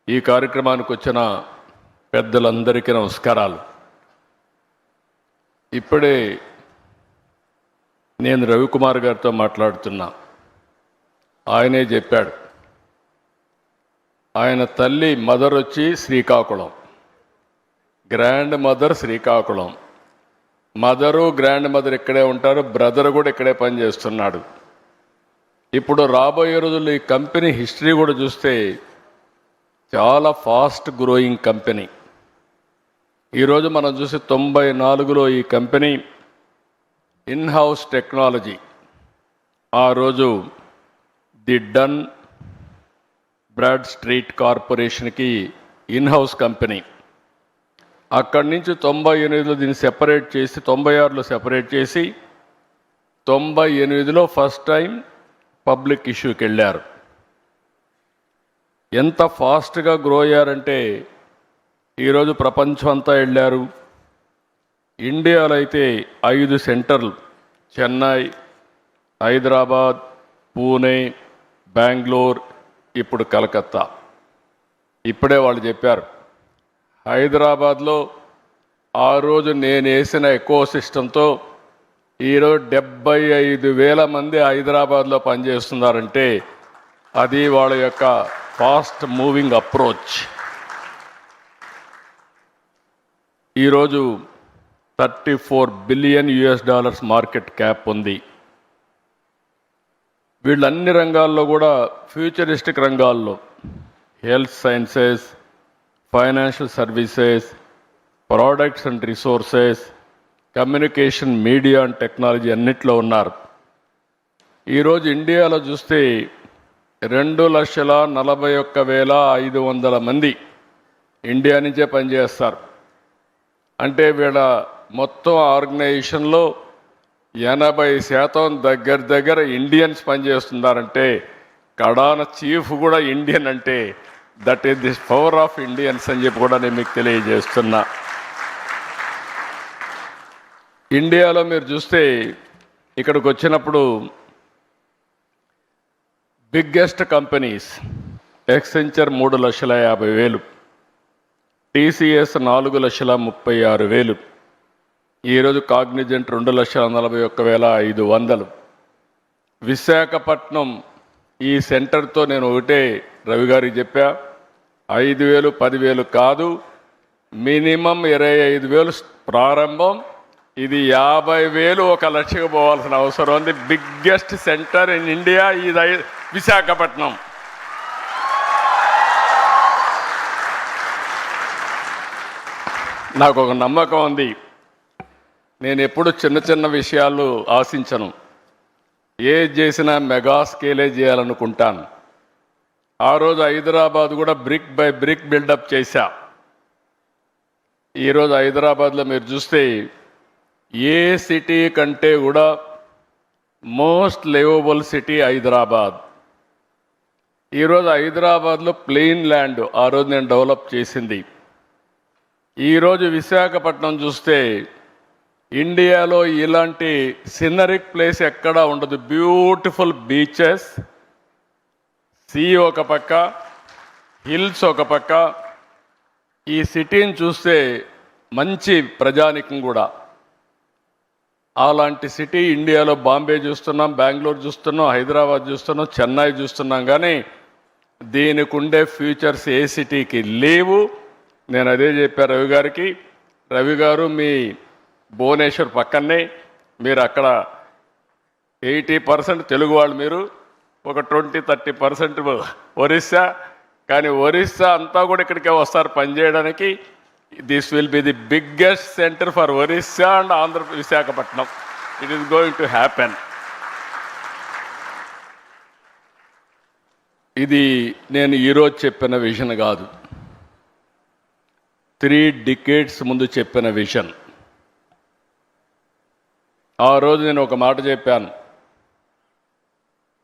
ఈ కార్యక్రమానికి వచ్చిన పెద్దలందరికీ నమస్కారాలు. ఇప్పుడే నేను రవికుమార్ గారితో మాట్లాడుతున్నా. ఆయనే చెప్పాడు, ఆయన తల్లి మదర్ వచ్చి Srikakulam, grand mother Srikakulam, mother grand mother ఇక్కడే ఉంటారు, బ్రదర్ కూడా ఇక్కడే పనిచేస్తున్నాడు. ఇప్పుడు రాబోయే రోజుల్లో ఈ కంపెనీ హిస్టరీ కూడా చూస్తే చాలా ఫాస్ట్ గ్రోయింగ్ కంపెనీ. ఈరోజు మనం చూసి 94లో ఈ కంపెనీ ఇన్ హౌస్ టెక్నాలజీ, ఆ రోజు ది డన్ బ్రాడ్ స్ట్రీట్ కార్పొరేషన్కి ఇన్ హౌస్ కంపెనీ. అక్కడి నుంచి 98లో దీన్ని సెపరేట్ చేసి 96లో సెపరేట్ చేసి 98లో ఫస్ట్ టైం పబ్లిక్ ఇష్యూకి వెళ్ళారు. ఎంత ఫాస్ట్గా గ్రో అయ్యారంటే ఈరోజు ప్రపంచం అంతా వెళ్ళారు. ఇండియాలో అయితే 5 సెంటర్లు, చెన్నై, హైదరాబాద్, పూణే, బెంగళూరు, ఇప్పుడు కలకత్తా. ఇప్పుడే వాళ్ళు చెప్పారు, హైదరాబాద్లో ఆ రోజు నేను వేసిన ఎకో సిస్టంతో ఈరోజు 75,000 మంది హైదరాబాద్లో పనిచేస్తున్నారంటే అది వాళ్ళ యొక్క ఫాస్ట్ మూవింగ్ అప్రోచ్. ఈరోజు $34 బిలియన్ మార్కెట్ క్యాప్ ఉంది. వీళ్ళు అన్ని రంగాల్లో కూడా ఫ్యూచరిస్టిక్ రంగాల్లో health sciences, financial services, products and resources, communication, media and technology అన్నిట్లో ఉన్నారు. ఈరోజు ఇండియాలో చూస్తే 2,41,500 మంది ఇండియా నుంచే పనిచేస్తారు. అంటే వీళ్ళ మొత్తం ఆర్గనైజేషన్లో 80% దగ్గర ఇండియన్స్ పనిచేస్తున్నారంటే కడాన చీఫ్ కూడా ఇండియన్ అంటే that is the power of Indians అని చెప్పి కూడా నేను మీకు తెలియజేస్తున్నా. ఇండియాలో మీరు చూస్తే ఇక్కడికి వచ్చినప్పుడు బిగ్గెస్ట్ కంపెనీస్ ఎక్సెంచర్ 3,50,000, టీసీఎస్ 4,36,000, ఈరోజు కాగ్నిజెంట్ 2,41,500. విశాఖపట్నం ఈ సెంటర్తో నేను ఒకటే రవి గారికి చెప్పా, 5,000 10,000 కాదు, మినిమం 25,000 ప్రారంభం, ఇది 50,000 1 లక్షకు పోవాల్సిన అవసరం ఉంది. బిగ్గెస్ట్ సెంటర్ ఇన్ ఇండియా ఇది విశాఖపట్నం. నాకు ఒక నమ్మకం ఉంది, నేను ఎప్పుడు చిన్న విషయాలు ఆశించను, ఏది చేసినా మెగా స్కేలే చేయాలనుకుంటాను. ఆ రోజు హైదరాబాద్ కూడా బ్రిక్ బై బ్రిక్ బిల్డప్ చేశా. ఈరోజు హైదరాబాద్లో మీరు చూస్తే ఏ సిటీ కంటే కూడా మోస్ట్ లివబుల్ సిటీ హైదరాబాద్. ఈరోజు హైదరాబాద్లో ప్లెయిన్ ల్యాండ్ ఆ రోజు నేను డెవలప్ చేసింది. ఈరోజు విశాఖపట్నం చూస్తే ఇండియాలో ఇలాంటి సినరిక్ ప్లేస్ ఎక్కడా ఉండదు. బ్యూటిఫుల్ బీచెస్, సీ ఒక పక్క, హిల్స్ ఒక పక్క. ఈ సిటీని చూస్తే మంచి ప్రజానికం కూడా. అలాంటి సిటీ ఇండియాలో బాంబే చూస్తున్నాం, బెంగళూరు చూస్తున్నాం, హైదరాబాద్ చూస్తున్నాం, చెన్నై చూస్తున్నాం, కానీ దీనికి ఉండే ఫ్యూచర్స్ ఏ సిటీకి లేవు. నేను అదే చెప్పాను రవి గారికి. రవి గారు మీ భువనేశ్వర్ పక్కనే, మీరు అక్కడ 80% తెలుగు వాళ్ళు, మీరు ఒక 20-30% ఒరిస్సా, కానీ ఒరిస్సా అంతా కూడా ఇక్కడికే వస్తారు పనిచేయడానికి. This will be the biggest centre for Orissa and Visakhapatnam. It is going to happen. ఇది నేను ఈరోజు చెప్పిన విజన్ కాదు, 3 decades ముందు చెప్పిన విజన్. ఆ రోజు నేను ఒక మాట చెప్పాను,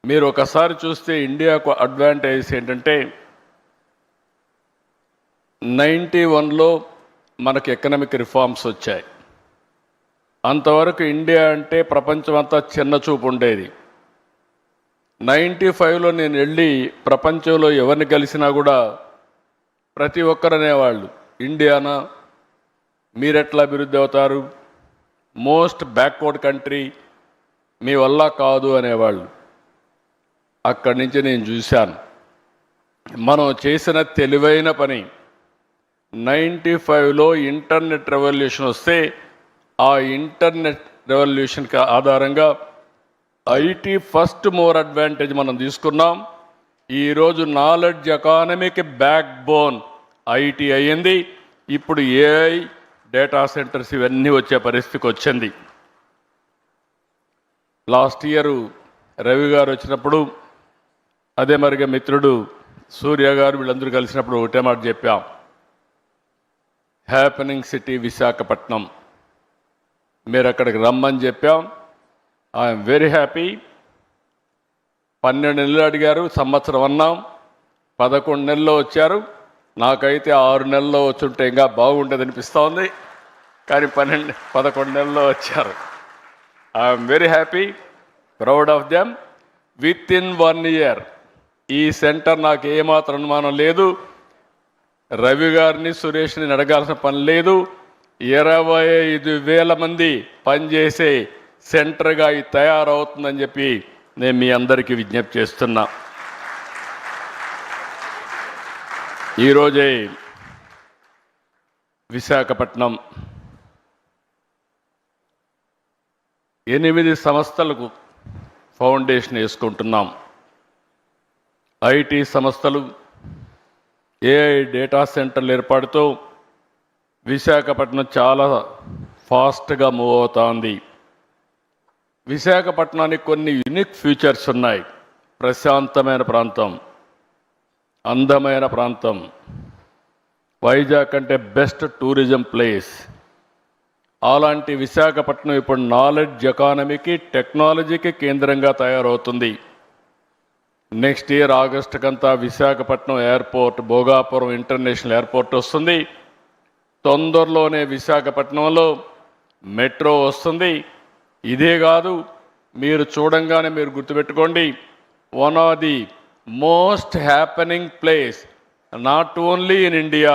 మీరు ఒకసారి చూస్తే ఇండియాకు అడ్వాంటేజ్ ఏంటంటే 91లో మనకు ఎకనామిక్ రిఫార్మ్స్ వచ్చాయి. అంతవరకు ఇండియా అంటే ప్రపంచం అంతా చిన్న చూపు ఉండేది. 95లో నేను వెళ్ళి ప్రపంచంలో ఎవరిని కలిసినా కూడా ప్రతి ఒక్కరు అనేవాళ్ళు, ఇండియానా, మీరెట్లా అభివృద్ధి అవుతారు, మోస్ట్ బ్యాక్వర్డ్ కంట్రీ, మీ వల్ల కాదు అనేవాళ్ళు. అక్కడి నుంచి నేను చూశాను మనం చేసిన తెలివైన పని. 95లో ఇంటర్నెట్ రెవల్యూషన్ వస్తే ఆ ఇంటర్నెట్ రెవల్యూషన్కి ఆధారంగా ఐటీ ఫస్ట్ మోర్ అడ్వాంటేజ్ మనం తీసుకున్నాం. ఈరోజు నాలెడ్జ్ ఎకానమీకి బ్యాక్ బోన్ ఐటీ అయ్యింది. ఇప్పుడు ఏఐ, డేటా సెంటర్స్ ఇవన్నీ వచ్చే పరిస్థితికి వచ్చింది. లాస్ట్ ఇయర్ రవి గారు వచ్చినప్పుడు, అదే మరిగా మిత్రుడు సూర్య గారు, వీళ్ళందరూ కలిసినప్పుడు ఒకటే మాట చెప్పాం, హ్యాపెనింగ్ సిటీ విశాఖపట్నం, మీరు అక్కడికి రమ్మని చెప్పాం. I'm very happy. 12 నెలలు అడిగారు, సంవత్సరం అన్నాం, 11 నెలల్లో వచ్చారు. నాకైతే 6 నెలల్లో వచ్చుంటే ఇంకా బాగుండేది అనిపిస్తూ ఉంది, కానీ 11 నెలల్లో వచ్చారు. I'm very happy, proud of them. With in 1 year ఈ సెంటర్ నాకు ఏమాత్రం అనుమానం లేదు, రవి గారిని సురేష్ని అడగాల్సిన పని లేదు, 25,000 మంది పనిచేసే సెంటర్గా ఇది తయారవుతుందని చెప్పి నేను మీ అందరికీ విజ్ఞప్తి చేస్తున్నా. ఈరోజే విశాఖపట్నం 8 సంస్థలకు ఫౌండేషన్ వేసుకుంటున్నాం. ఐటీ సంస్థలు, ఏఐ డేటా సెంటర్ల ఏర్పాటుతో విశాఖపట్నం చాలా ఫాస్ట్గా మూవ్ అవుతోంది. విశాఖపట్నానికి కొన్ని యూనిక్ ఫీచర్స్ ఉన్నాయి. ప్రశాంతమైన ప్రాంతం, అందమైన ప్రాంతం, వైజాగ్ అంటే బెస్ట్ టూరిజం ప్లేస్. అలాంటి విశాఖపట్నం ఇప్పుడు నాలెడ్జ్ ఎకానమీకి, టెక్నాలజీకి కేంద్రంగా తయారవుతుంది. నెక్స్ట్ ఇయర్ ఆగస్టుకంతా Visakhapatnam airport, Bhogapuram international airport వస్తుంది. తొందరలోనే విశాఖపట్నంలో మెట్రో వస్తుంది. ఇదే కాదు, మీరు చూడంగానే మీరు గుర్తుపెట్టుకోండి, one of the most happening place not only in India,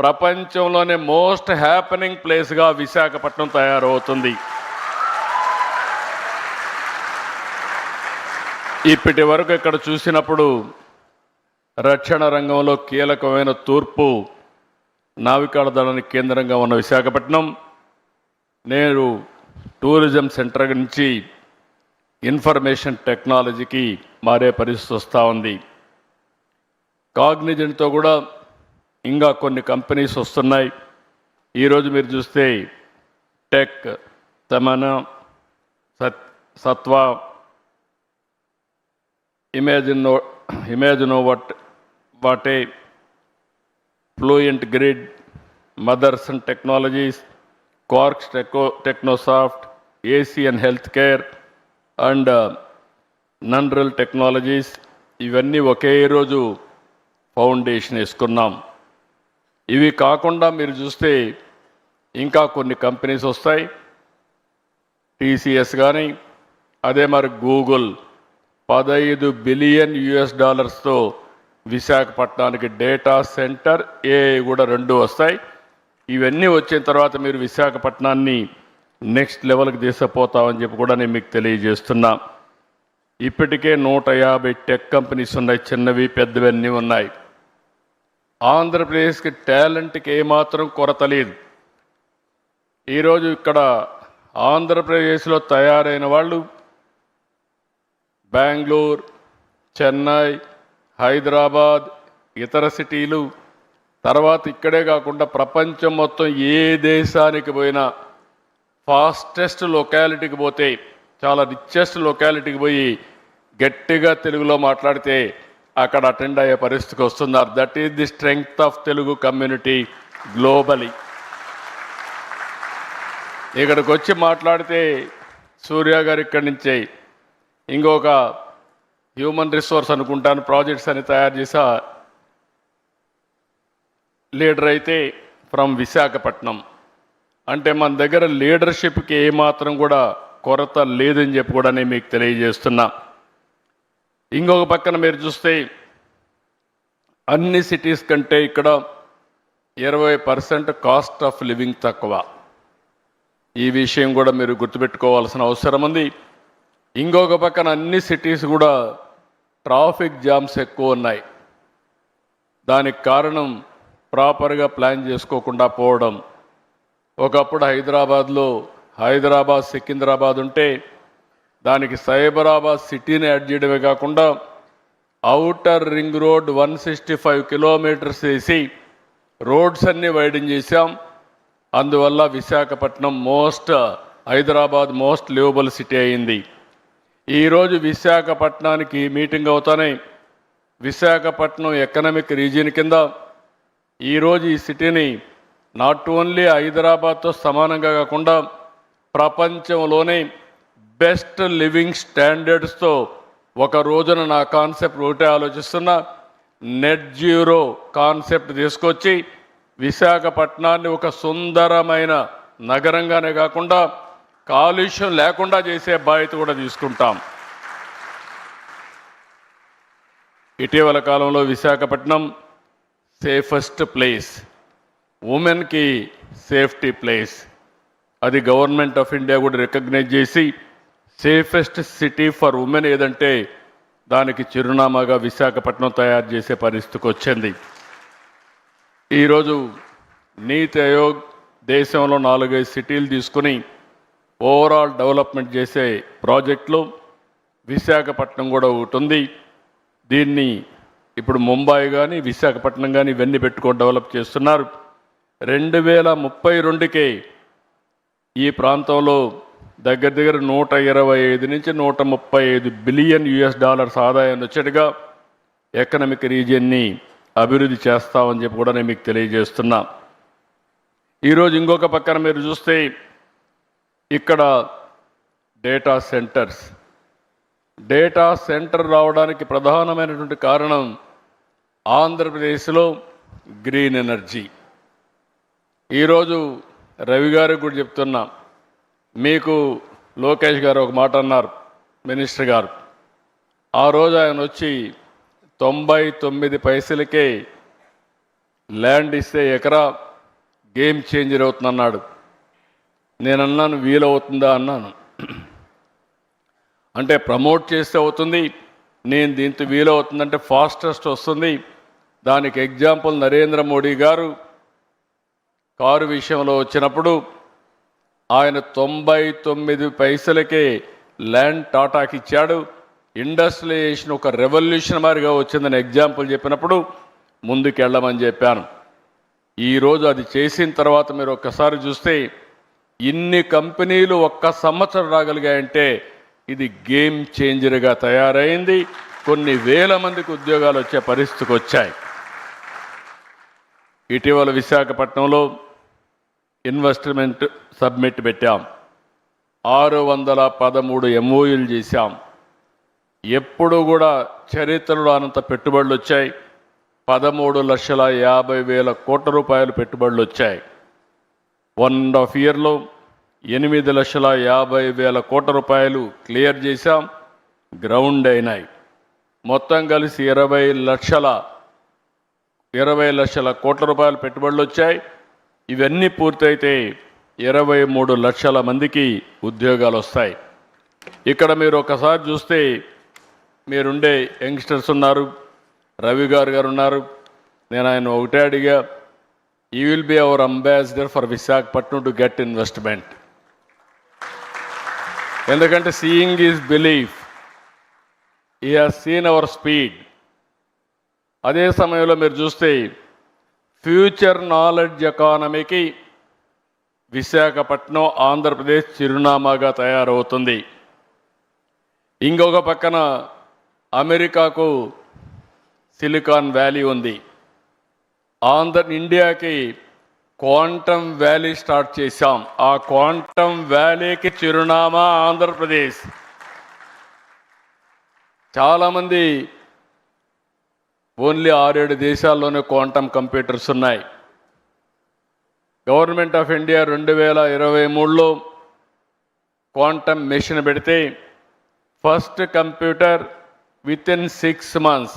ప్రపంచంలోనే మోస్ట్ హ్యాపెనింగ్ ప్లేస్గా విశాఖపట్నం తయారవుతుంది. ఇప్పటి వరకు ఇక్కడ చూసినప్పుడు రక్షణ రంగంలో కీలకమైన తూర్పు నావికాల దళానికి కేంద్రంగా ఉన్న విశాఖపట్నం నేడు టూరిజం సెంటర్ నుంచి ఇన్ఫర్మేషన్ టెక్నాలజీకి మారే పరిస్థితి వస్తూ ఉంది. కాగ్నిజెంట్తో కూడా ఇంకా కొన్ని కంపెనీస్ వస్తున్నాయి. ఈరోజు మీరు చూస్తే tech, Tamana, Sattva, Imaginovate, fluent grid, Motherson technologies, Quarks Technosoft, Asian health care and నన్రల్ టెక్నాలజీస్, ఇవన్నీ ఒకే రోజు ఫౌండేషన్ వేసుకున్నాం. ఇవి కాకుండా మీరు చూస్తే ఇంకా కొన్ని కంపెనీస్ వస్తాయి. టీసీఎస్ కానీ, అదే మరి గూగుల్ $15 బిలియన్ విశాఖపట్నానికి డేటా సెంటర్, ఏఐ కూడా 2 వస్తాయి. ఇవన్నీ వచ్చిన తర్వాత మీరు విశాఖపట్నాన్ని నెక్స్ట్ లెవెల్కి తీసుకుపోతామని చెప్పి కూడా నేను మీకు తెలియజేస్తున్నా. ఇప్పటికే 150 టెక్ కంపెనీస్ ఉన్నాయి, చిన్నవి పెద్దవి అన్నీ ఉన్నాయి. ఆంధ్రప్రదేశ్కి టాలెంట్కి ఏమాత్రం కొరత లేదు. ఈరోజు ఇక్కడ ఆంధ్రప్రదేశ్లో తయారైన వాళ్ళు బెంగళూరు, చెన్నై, హైదరాబాద్, ఇతర సిటీలు, తర్వాత ఇక్కడే కాకుండా ప్రపంచం మొత్తం ఏ దేశానికి పోయినా ఫాస్టెస్ట్ లొకాలిటీకి పోతే, చాలా రిచెస్ట్ లొకాలిటీకి పోయి గట్టిగా తెలుగులో మాట్లాడితే అక్కడ అటెండ్ అయ్యే పరిస్థితికి వస్తున్నారు. That is the strength of Telugu community globally. ఇక్కడికి వచ్చి మాట్లాడితే సూర్య గారు ఇక్కడి నుంచే ఇంకొక హ్యూమన్ రిసోర్స్ అనుకుంటాను ప్రాజెక్ట్స్ అని తయారు చేసా లీడర్ అయితే ఫ్రమ్ విశాఖపట్నం. అంటే మన దగ్గర లీడర్షిప్కి ఏమాత్రం కూడా కొరత లేదని చెప్పి కూడా నేను మీకు తెలియజేస్తున్నా. ఇంకొక పక్కన మీరు చూస్తే అన్ని సిటీస్ కంటే ఇక్కడ 20% కాస్ట్ ఆఫ్ లివింగ్ తక్కువ. ఈ విషయం కూడా మీరు గుర్తుపెట్టుకోవాల్సిన అవసరం ఉంది. ఇంకొక పక్కన అన్ని సిటీస్ కూడా ట్రాఫిక్ జామ్స్ ఎక్కువ ఉన్నాయి. దానికి కారణం ప్రాపర్గా ప్లాన్ చేసుకోకుండా పోవడం. ఒకప్పుడు హైదరాబాద్ సికింద్రాబాద్ ఉంటే దానికి సైబరాబాద్ సిటీని యాడ్ చేయడమే కాకుండా ఔటర్ రింగ్ రోడ్ 165 కిలోమీటర్స్ వేసి రోడ్స్ అన్నీ వైడన్ చేశాం. అందువల్ల Visakhapatnam Hyderabad most liveable city అయింది. ఈరోజు విశాఖపట్నానికి మీటింగ్ అవుతానే విశాఖపట్నం ఎకనామిక్ రీజియన్ కింద ఈరోజు ఈ సిటీని నాట్ ఓన్లీ హైదరాబాద్తో సమానంగా కాకుండా ప్రపంచంలోనే బెస్ట్ లివింగ్ స్టాండర్డ్స్తో ఒక రోజున నా కాన్సెప్ట్ ఒకటే ఆలోచిస్తున్నా, నెట్ జీరో కాన్సెప్ట్ తీసుకొచ్చి విశాఖపట్నాన్ని ఒక సుందరమైన నగరంగానే కాకుండా కాలుష్యం లేకుండా చేసే బాధ్యత కూడా తీసుకుంటాం. ఇటీవల కాలంలో విశాఖపట్నం సేఫెస్ట్ ప్లేస్, ఉమెన్కి సేఫ్టీ ప్లేస్, అది గవర్నమెంట్ ఆఫ్ ఇండియా కూడా రికగ్నైజ్ చేసి సేఫెస్ట్ సిటీ ఫర్ ఉమెన్ ఏదంటే దానికి చిరునామాగా విశాఖపట్నం తయారు చేసే పరిస్థితికి వచ్చింది. ఈరోజు నీతి ఆయోగ్ దేశంలో 4-5 సిటీలు తీసుకుని ఓవరాల్ డెవలప్మెంట్ చేసే ప్రాజెక్టులో విశాఖపట్నం కూడా ఒకటి ఉంది. దీన్ని ఇప్పుడు ముంబై కానీ విశాఖపట్నం కానీ ఇవన్నీ పెట్టుకొని డెవలప్ చేస్తున్నారు. 2032కే ఈ ప్రాంతంలో దగ్గర 125 నుంచి 135 బిలియన్ US$ ఆదాయాన్ని వచ్చేట్టుగా ఎకనామిక్ రీజియన్ని అభివృద్ధి చేస్తామని చెప్పి కూడా నేను మీకు తెలియజేస్తున్నా. ఈరోజు ఇంకొక పక్కన మీరు చూస్తే ఇక్కడ డేటా సెంటర్ రావడానికి ప్రధానమైనటువంటి కారణం ఆంధ్రప్రదేశ్లో గ్రీన్ ఎనర్జీ. ఈరోజు రవి గారికి కూడా చెప్తున్నా, మీకు లోకేష్ గారు ఒక మాట అన్నారు, మినిస్టర్ గారు. ఆ రోజు ఆయన వచ్చి 99 పైసలకే ల్యాండ్ ఇస్తే ఎకరా గేమ్ చేంజర్ అవుతుందన్నాడు. నేను అన్నాను వీలవుతుందా అన్నాను. అంటే ప్రమోట్ చేస్తే అవుతుంది, నేను దీంతో వీలవుతుందంటే ఫాస్టెస్ట్ వస్తుంది. దానికి ఎగ్జాంపుల్ నరేంద్ర మోడీ గారు కారు విషయంలో వచ్చినప్పుడు ఆయన 99 పైసలకే ల్యాండ్ టాటాకి ఇచ్చాడు. ఇండస్ట్రియలైజేషన్ ఒక రెవల్యూషన్ మాదిరిగా వచ్చిందని ఎగ్జాంపుల్ చెప్పినప్పుడు ముందుకెళ్ళమని చెప్పాను. ఈరోజు అది చేసిన తర్వాత మీరు ఒక్కసారి చూస్తే ఇన్ని కంపెనీలు ఒక్క సంవత్సరం రాగలిగాయంటే ఇది గేమ్ చేంజర్గా తయారైంది. కొన్ని వేల మందికి ఉద్యోగాలు వచ్చే పరిస్థితికి వచ్చాయి. ఇటీవల విశాఖపట్నంలో ఇన్వెస్ట్మెంట్ సబ్మిట్ పెట్టాం, 613 MOUలు చేశాం. ఎప్పుడు కూడా చరిత్రలో అనంత పెట్టుబడులు వచ్చాయి. 13,50,000 కోట్ల రూపాయలు పెట్టుబడులు వచ్చాయి. 1.5 ఇయర్లో 8,50,000 కోట్ల రూపాయలు క్లియర్ చేశాం, గ్రౌండ్ అయినాయి. మొత్తం కలిసి 20 లక్షల కోట్ల రూపాయలు పెట్టుబడులు వచ్చాయి. ఇవన్నీ పూర్తయితే 23 లక్షల మందికి ఉద్యోగాలు వస్తాయి. ఇక్కడ మీరు ఒకసారి చూస్తే మీరుండే యంగ్స్టర్స్ ఉన్నారు, రవి గారు ఉన్నారు. నేను ఆయన ఒకటే అడిగా, you will be our ambassador for Visakhapatnam to get investment. ఎందుకంటే సీయింగ్ ఈజ్ బిలీఫ్. ఈ హాజ్ సీన్ అవర్ స్పీడ్. అదే సమయంలో మీరు చూస్తే ఫ్యూచర్ నాలెడ్జ్ ఎకానమీకి విశాఖపట్నం ఆంధ్రప్రదేశ్ చిరునామాగా తయారవుతుంది. ఇంకొక పక్కన అమెరికాకు సిలికాన్ వ్యాలీ ఉంది. ఇండియాకి క్వాంటమ్ వ్యాలీ స్టార్ట్ చేశాం. ఆ క్వాంటమ్ వ్యాలీకి చిరునామా ఆంధ్రప్రదేశ్. చాలామంది ఓన్లీ 6-7 దేశాల్లోనే క్వాంటమ్ కంప్యూటర్స్ ఉన్నాయి. గవర్నమెంట్ ఆఫ్ ఇండియా 2023లో క్వాంటమ్ మిషన్ పెడితే ఫస్ట్ కంప్యూటర్ వితిన్ 6 months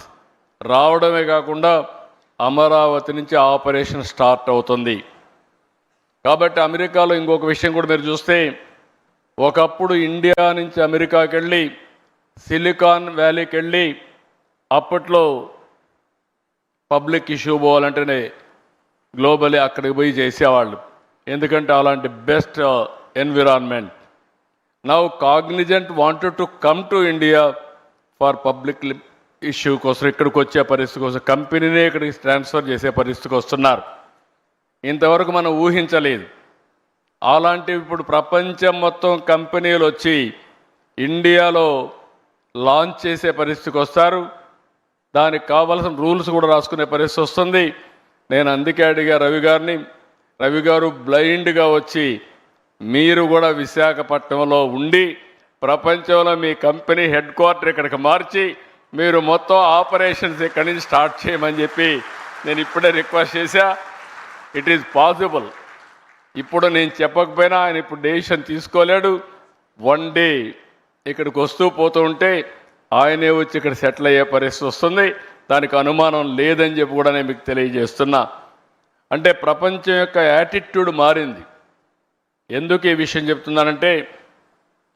రావడమే కాకుండా అమరావతి నుంచి ఆపరేషన్ స్టార్ట్ అవుతుంది. కాబట్టి అమెరికాలో ఇంకొక విషయం కూడా మీరు చూస్తే, ఒకప్పుడు ఇండియా నుంచి అమెరికాకి వెళ్ళి సిలికాన్ వ్యాలీకి వెళ్ళి అప్పట్లో పబ్లిక్ ఇష్యూ పోవాలంటేనే గ్లోబలీ అక్కడికి పోయి చేసేవాళ్ళు. ఎందుకంటే అలాంటి best environment. Now Cognizant wanted to come to India for public issue కోసం, ఇక్కడికి వచ్చే పరిస్థితి కోసం కంపెనీనే ఇక్కడికి ట్రాన్స్ఫర్ చేసే పరిస్థితికి వస్తున్నారు. ఇంతవరకు మనం ఊహించలేదు. అలాంటివి ఇప్పుడు ప్రపంచం మొత్తం కంపెనీలు వచ్చి ఇండియాలో లాంచ్ చేసే పరిస్థితికి వస్తారు. దానికి కావాల్సిన రూల్స్ కూడా రాసుకునే పరిస్థితి వస్తుంది. నేను అందుకే అడిగా రవి గారు బ్లైండ్గా వచ్చి మీరు కూడా విశాఖపట్నంలో ఉండి ప్రపంచంలో మీ కంపెనీ హెడ్ క్వార్టర్ ఇక్కడికి మార్చి మీరు మొత్తం ఆపరేషన్స్ ఇక్కడి నుంచి స్టార్ట్ చేయమని చెప్పి నేను ఇప్పుడే రిక్వెస్ట్ చేశా. It is possible. ఇప్పుడు నేను చెప్పకపోయినా ఆయన ఇప్పుడు డెసిషన్ తీసుకోలేడు. వన్ డే ఇక్కడికి వస్తూ పోతూ ఉంటే ఆయనే వచ్చి ఇక్కడ సెటిల్ అయ్యే పరిస్థితి వస్తుంది. దానికి అనుమానం లేదని చెప్పి కూడా నేను మీకు తెలియజేస్తున్నా. అంటే ప్రపంచం యొక్క యాటిట్యూడ్ మారింది. ఎందుకు ఈ విషయం చెప్తున్నానంటే,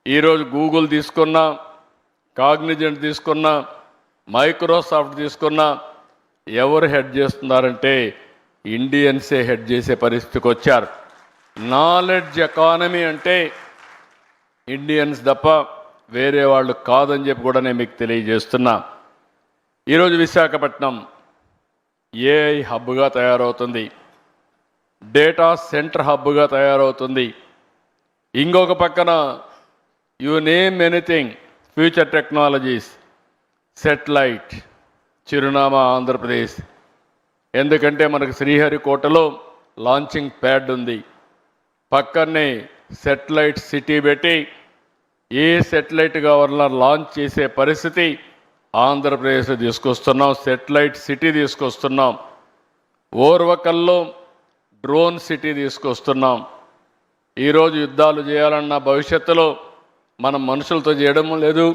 ఈరోజు గూగుల్ తీసుకున్నా, కాగ్నిజెంట్ తీసుకున్నా, మైక్రోసాఫ్ట్ తీసుకున్నా ఎవరు హెడ్ చేస్తున్నారంటే ఇండియన్సే హెడ్ చేసే పరిస్థితికి వచ్చారు. నాలెడ్జ్ ఎకానమీ అంటే ఇండియన్స్ తప్ప వేరే వాళ్ళు కాదని చెప్పి కూడా నేను మీకు తెలియజేస్తున్నా. ఈరోజు విశాఖపట్నం ఏఐ హబ్గా తయారవుతుంది, డేటా సెంటర్ హబ్గా తయారవుతుంది. ఇంకొక పక్కన you name anything future technologies, satellite చిరునామా ఆంధ్రప్రదేశ్. ఎందుకంటే మనకు శ్రీహరికోటలో లాంచింగ్ ప్యాడ్ ఉంది. పక్కనే సెటిలైట్ సిటీ పెట్టి ఏ సెటిలైట్ కావాలన్నా లాంచ్ చేసే పరిస్థితి ఆంధ్రప్రదేశ్ తీసుకొస్తున్నాం. సెటిలైట్ సిటీ తీసుకొస్తున్నాం. ఓర్వకల్లో డ్రోన్ సిటీ తీసుకొస్తున్నాం. ఈరోజు యుద్ధాలు చేయాలన్న భవిష్యత్తులో మనం మనుషులతో చేయడం లేదు.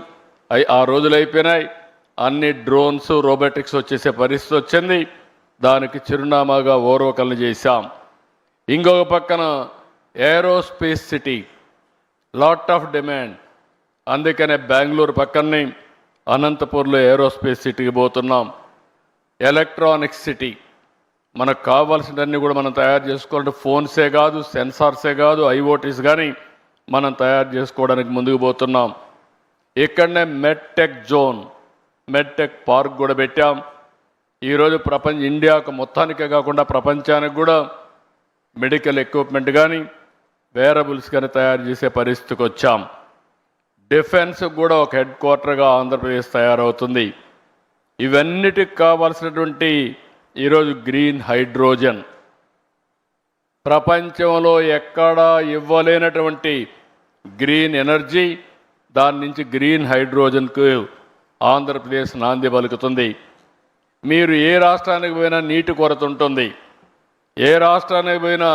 ఆ రోజులు అయిపోయినాయి. అన్ని డ్రోన్స్, రోబోటిక్స్ వచ్చేసే పరిస్థితి వచ్చింది. దానికి చిరునామాగా ఓర్వకల్ని చేశాం. ఇంకొక పక్కన aerospace city, lot of demand. అందుకనే బెంగళూరు పక్కనే అనంతపూర్లో ఏరోస్పేస్ సిటీకి పోతున్నాం. ఎలక్ట్రానిక్స్ సిటీ, మనకు కావాల్సినవన్నీ కూడా మనం తయారు చేసుకోవాలంటే ఫోన్సే కాదు, సెన్సార్సే కాదు, ఐఓటీస్ కానీ మనం తయారు చేసుకోవడానికి ముందుకు పోతున్నాం. ఇక్కడనే మెడ్టెక్ జోన్, మెడ్టెక్ పార్క్ కూడా పెట్టాం. ఈరోజు ఇండియాకు మొత్తానికే కాకుండా ప్రపంచానికి కూడా మెడికల్ ఎక్విప్మెంట్ కానీ వేరబుల్స్ కానీ తయారు చేసే పరిస్థితికి వచ్చాం. డిఫెన్స్ కూడా ఒక హెడ్ క్వార్టర్గా ఆంధ్రప్రదేశ్ తయారవుతుంది. ఇవన్నిటికి కావాల్సినటువంటి ఈరోజు గ్రీన్ హైడ్రోజన్, ప్రపంచంలో ఎక్కడా ఇవ్వలేనటువంటి గ్రీన్ ఎనర్జీ, దాని నుంచి గ్రీన్ హైడ్రోజన్కు ఆంధ్రప్రదేశ్ నాంది పలుకుతుంది. మీరు ఏ రాష్ట్రానికి పోయినా నీటి కొరత ఉంటుంది, ఏ రాష్ట్రానికి పోయినా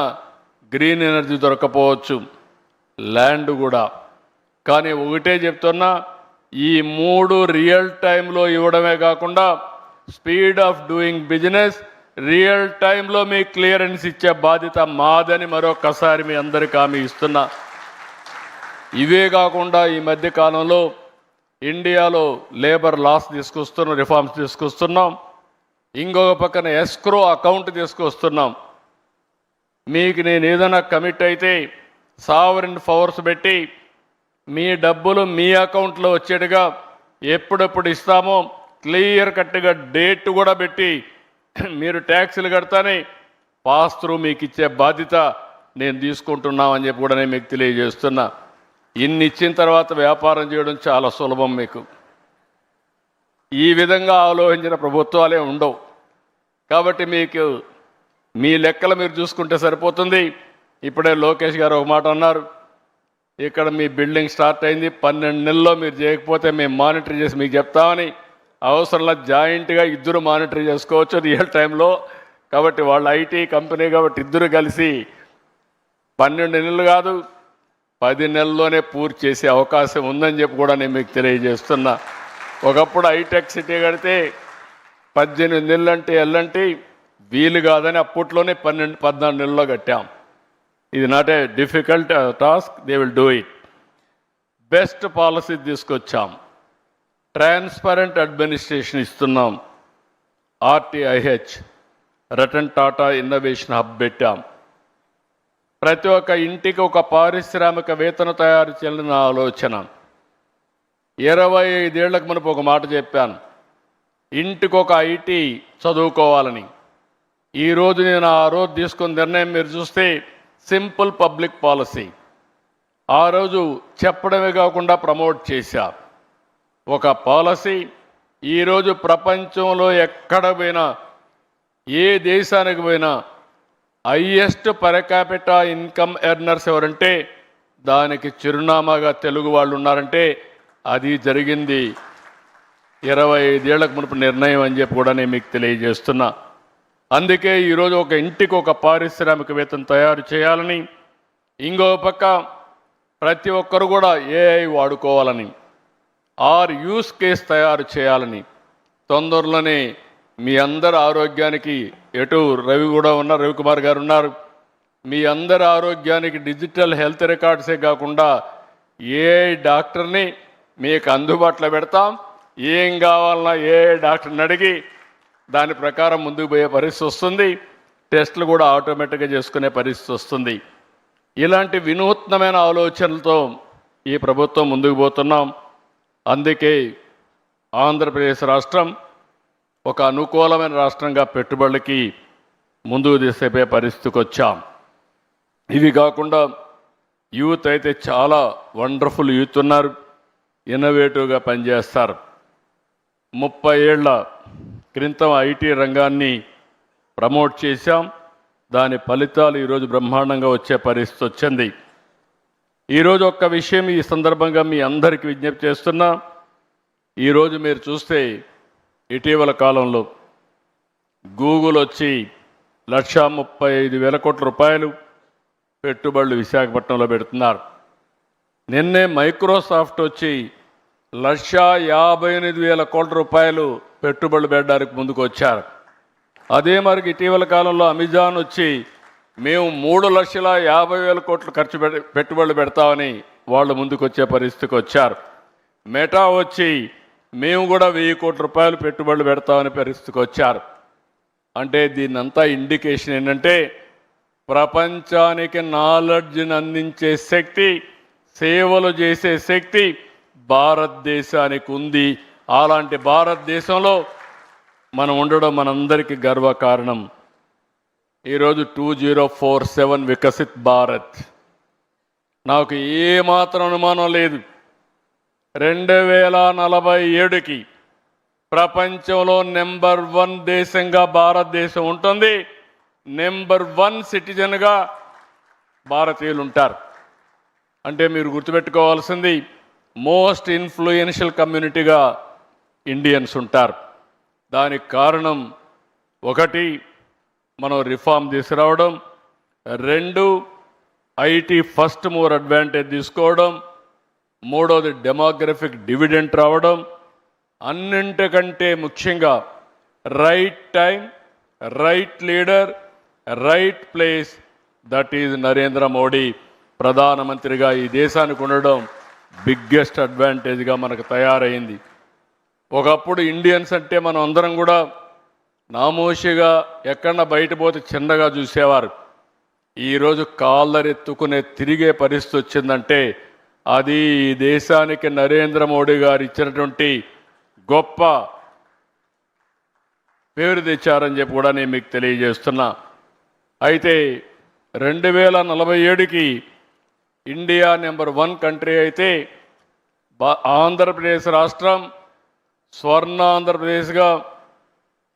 గ్రీన్ ఎనర్జీ దొరకపోవచ్చు, ల్యాండ్ కూడా. కానీ ఒకటే చెప్తున్నా, ఈ 3 రియల్ టైంలో ఇవ్వడమే కాకుండా speed of doing business real టైంలో మీ క్లియరెన్స్ ఇచ్చే బాధ్యత మాదని మరొకసారి మీ అందరికీ హామీ ఇస్తున్నా. ఇవే కాకుండా ఈ మధ్య కాలంలో ఇండియాలో లేబర్ లాస్ తీసుకొస్తున్నాం, రిఫార్మ్స్ తీసుకొస్తున్నాం. ఇంకొక పక్కన ఎస్క్రో అకౌంట్ తీసుకొస్తున్నాం. మీకు నేను ఏదైనా కమిట్ అయితే సావరిన్ ఫవర్స్ పెట్టి మీ డబ్బులు మీ అకౌంట్లో వచ్చేట్టుగా ఎప్పుడెప్పుడు ఇస్తామో క్లియర్ కట్గా డేట్ కూడా పెట్టి మీరు ట్యాక్సులు కడతానే పాస్ త్రూ మీకు ఇచ్చే బాధ్యత నేను తీసుకుంటున్నామని చెప్పి కూడా నేను మీకు తెలియజేస్తున్నా. ఇన్ని ఇచ్చిన తర్వాత వ్యాపారం చేయడం చాలా సులభం. మీకు ఈ విధంగా ఆలోచించిన ప్రభుత్వాలే ఉండవు. కాబట్టి మీకు మీ లెక్కలు మీరు చూసుకుంటే సరిపోతుంది. ఇప్పుడే లోకేష్ గారు ఒక మాట అన్నారు, ఇక్కడ మీ బిల్డింగ్ స్టార్ట్ అయింది, 12 నెలల్లో మీరు చేయకపోతే మేము మానిటర్ చేసి మీకు చెప్తామని. అవసరంలో జాయింట్గా ఇద్దరు మానిటర్ చేసుకోవచ్చు రియల్ టైంలో. కాబట్టి వాళ్ళ ఐటీ కంపెనీ కాబట్టి ఇద్దరు కలిసి 12 నెలలు కాదు 10 నెలల్లోనే పూర్తి చేసే అవకాశం ఉందని చెప్పి కూడా నేను మీకు తెలియజేస్తున్నా. ఒకప్పుడు హైటెక్ సిటీ కడితే 18 నెలలు అంటే ఎల్లంటి వీలు కాదని అప్పట్లోనే 14 నెలల్లో కట్టాం. ఇది not a difficult task, they will do it. Best policy తీసుకొచ్చాం, ట్రాన్స్పరెంట్ అడ్మినిస్ట్రేషన్ ఇస్తున్నాం, R T I H Ratan Tata innovation hub పెట్టాం. ప్రతి ఒక్క ఇంటికి ఒక పారిశ్రామిక వేతన తయారు చేయాలని నా ఆలోచన. 25 ఏళ్లకు మునుపు ఒక మాట చెప్పాను, ఇంటికి ఒక ఐటీ చదువుకోవాలని. ఈరోజు నేను ఆ రోజు తీసుకున్న నిర్ణయం మీరు చూస్తే సింపుల్ పబ్లిక్ పాలసీ. ఆ రోజు చెప్పడమే కాకుండా ప్రమోట్ చేశా ఒక పాలసీ. ఈరోజు ప్రపంచంలో ఎక్కడ పోయినా, ఏ దేశానికి పోయినా highest per capita income earners ఎవరంటే దానికి చిరునామాగా తెలుగు వాళ్ళు ఉన్నారంటే అది జరిగింది 25 ఏళ్లకు మునుపు నిర్ణయం అని చెప్పి కూడా నేను మీకు తెలియజేస్తున్నా. అందుకే ఈరోజు ఒక ఇంటికి ఒక పారిశ్రామిక వేతన తయారు చేయాలని, ఇంకో పక్క ప్రతి ఒక్కరు కూడా ఏఐ వాడుకోవాలని, యూస్ కేస్ తయారు చేయాలని. తొందరలోనే మీ అందరి ఆరోగ్యానికి ఎటు రవి కూడా ఉన్నారు, రవికుమార్ గారు ఉన్నారు, మీ అందరి ఆరోగ్యానికి డిజిటల్ హెల్త్ రికార్డ్సే కాకుండా ఏఐ డాక్టర్ని మీకు అందుబాటులో పెడతాం. ఏం కావాలన్నా ఏఐ డాక్టర్ని అడిగి దాని ప్రకారం ముందుకు పోయే పరిస్థితి వస్తుంది. టెస్టులు కూడా ఆటోమేటిక్గా చేసుకునే పరిస్థితి వస్తుంది. ఇలాంటి వినూత్నమైన ఆలోచనలతో ఈ ప్రభుత్వం ముందుకు పోతున్నాం. అందుకే ఆంధ్రప్రదేశ్ రాష్ట్రం ఒక అనుకూలమైన రాష్ట్రంగా పెట్టుబడులకి ముందుకు తీసుకుపోయే పరిస్థితికి వచ్చాం. ఇవి కాకుండా యూత్ అయితే చాలా వండర్ఫుల్ యూత్ ఉన్నారు, ఇన్నోవేటివ్గా పనిచేస్తారు. 30 ఏళ్ల క్రితం ఐటీ రంగాన్ని ప్రమోట్ చేశాం. దాని ఫలితాలు ఈరోజు బ్రహ్మాండంగా వచ్చే పరిస్థితి వచ్చింది. ఈరోజు ఒక్క విషయం ఈ సందర్భంగా మీ అందరికీ విజ్ఞప్తి చేస్తున్నా. ఈరోజు మీరు చూస్తే ఇటీవల కాలంలో గూగుల్ వచ్చి 1,35,000 కోట్ల రూపాయలు పెట్టుబడులు విశాఖపట్నంలో పెడుతున్నారు. నిన్నే మైక్రోసాఫ్ట్ వచ్చి 1,58,000 కోట్ల రూపాయలు పెట్టుబడులు పెట్టడానికి ముందుకు వచ్చారు. అదే మరికి ఇటీవల కాలంలో అమెజాన్ వచ్చి మేము 3,50,000 కోట్లు పెట్టుబడులు పెడతామని వాళ్ళు ముందుకు వచ్చే పరిస్థితికి వచ్చారు. మెటా వచ్చి మేము కూడా 1,000 కోట్ల రూపాయలు పెట్టుబడులు పెడతామని పరిస్థితికి వచ్చారు. అంటే దీన్నంతా ఇండికేషన్ ఏంటంటే ప్రపంచానికి నాలెడ్జ్ని అందించే శక్తి, సేవలు చేసే శక్తి భారతదేశానికి ఉంది. అలాంటి భారతదేశంలో మనం ఉండడం మనందరికీ గర్వకారణం. ఈరోజు 2047 వికసిత్ భారత్. నాకు ఏమాత్రం అనుమానం లేదు, 2047కి ప్రపంచంలో నెంబర్ 1 దేశంగా భారతదేశం ఉంటుంది. నెంబర్ 1 సిటిజన్గా భారతీయులు ఉంటారు. అంటే మీరు గుర్తుపెట్టుకోవాల్సింది మోస్ట్ ఇన్ఫ్లుయెన్షియల్ కమ్యూనిటీగా ఇండియన్స్ ఉంటారు. దానికి కారణం 1 మనం రిఫార్మ్ తీసుకురావడం, 2 ఐటీ ఫస్ట్ మూవర్ అడ్వాంటేజ్ తీసుకోవడం, 3వది డెమోగ్రఫిక్ డివిడెంట్ రావడం, అన్నింటికంటే ముఖ్యంగా right time right leader, right place, that is Narendra Modi ప్రధానమంత్రిగా ఈ దేశానికి ఉండడం బిగ్గెస్ట్ అడ్వాంటేజ్గా మనకు తయారైంది. ఒకప్పుడు ఇండియన్స్ అంటే మనం అందరం కూడా నామోషిగా ఎక్కడన్నా బయట పోతే చిన్నగా చూసేవారు. ఈరోజు కాళ్ళరెత్తుకునే తిరిగే పరిస్థితి వచ్చిందంటే అది ఈ దేశానికి నరేంద్ర మోడీ గారు ఇచ్చినటువంటి గొప్ప పేరు తెచ్చారని చెప్పి కూడా నేను మీకు తెలియజేస్తున్నా. అయితే 2047కి ఇండియా నెంబర్ 1 కంట్రీ అయితే ఆంధ్రప్రదేశ్ రాష్ట్రం స్వర్ణ ఆంధ్రప్రదేశ్గా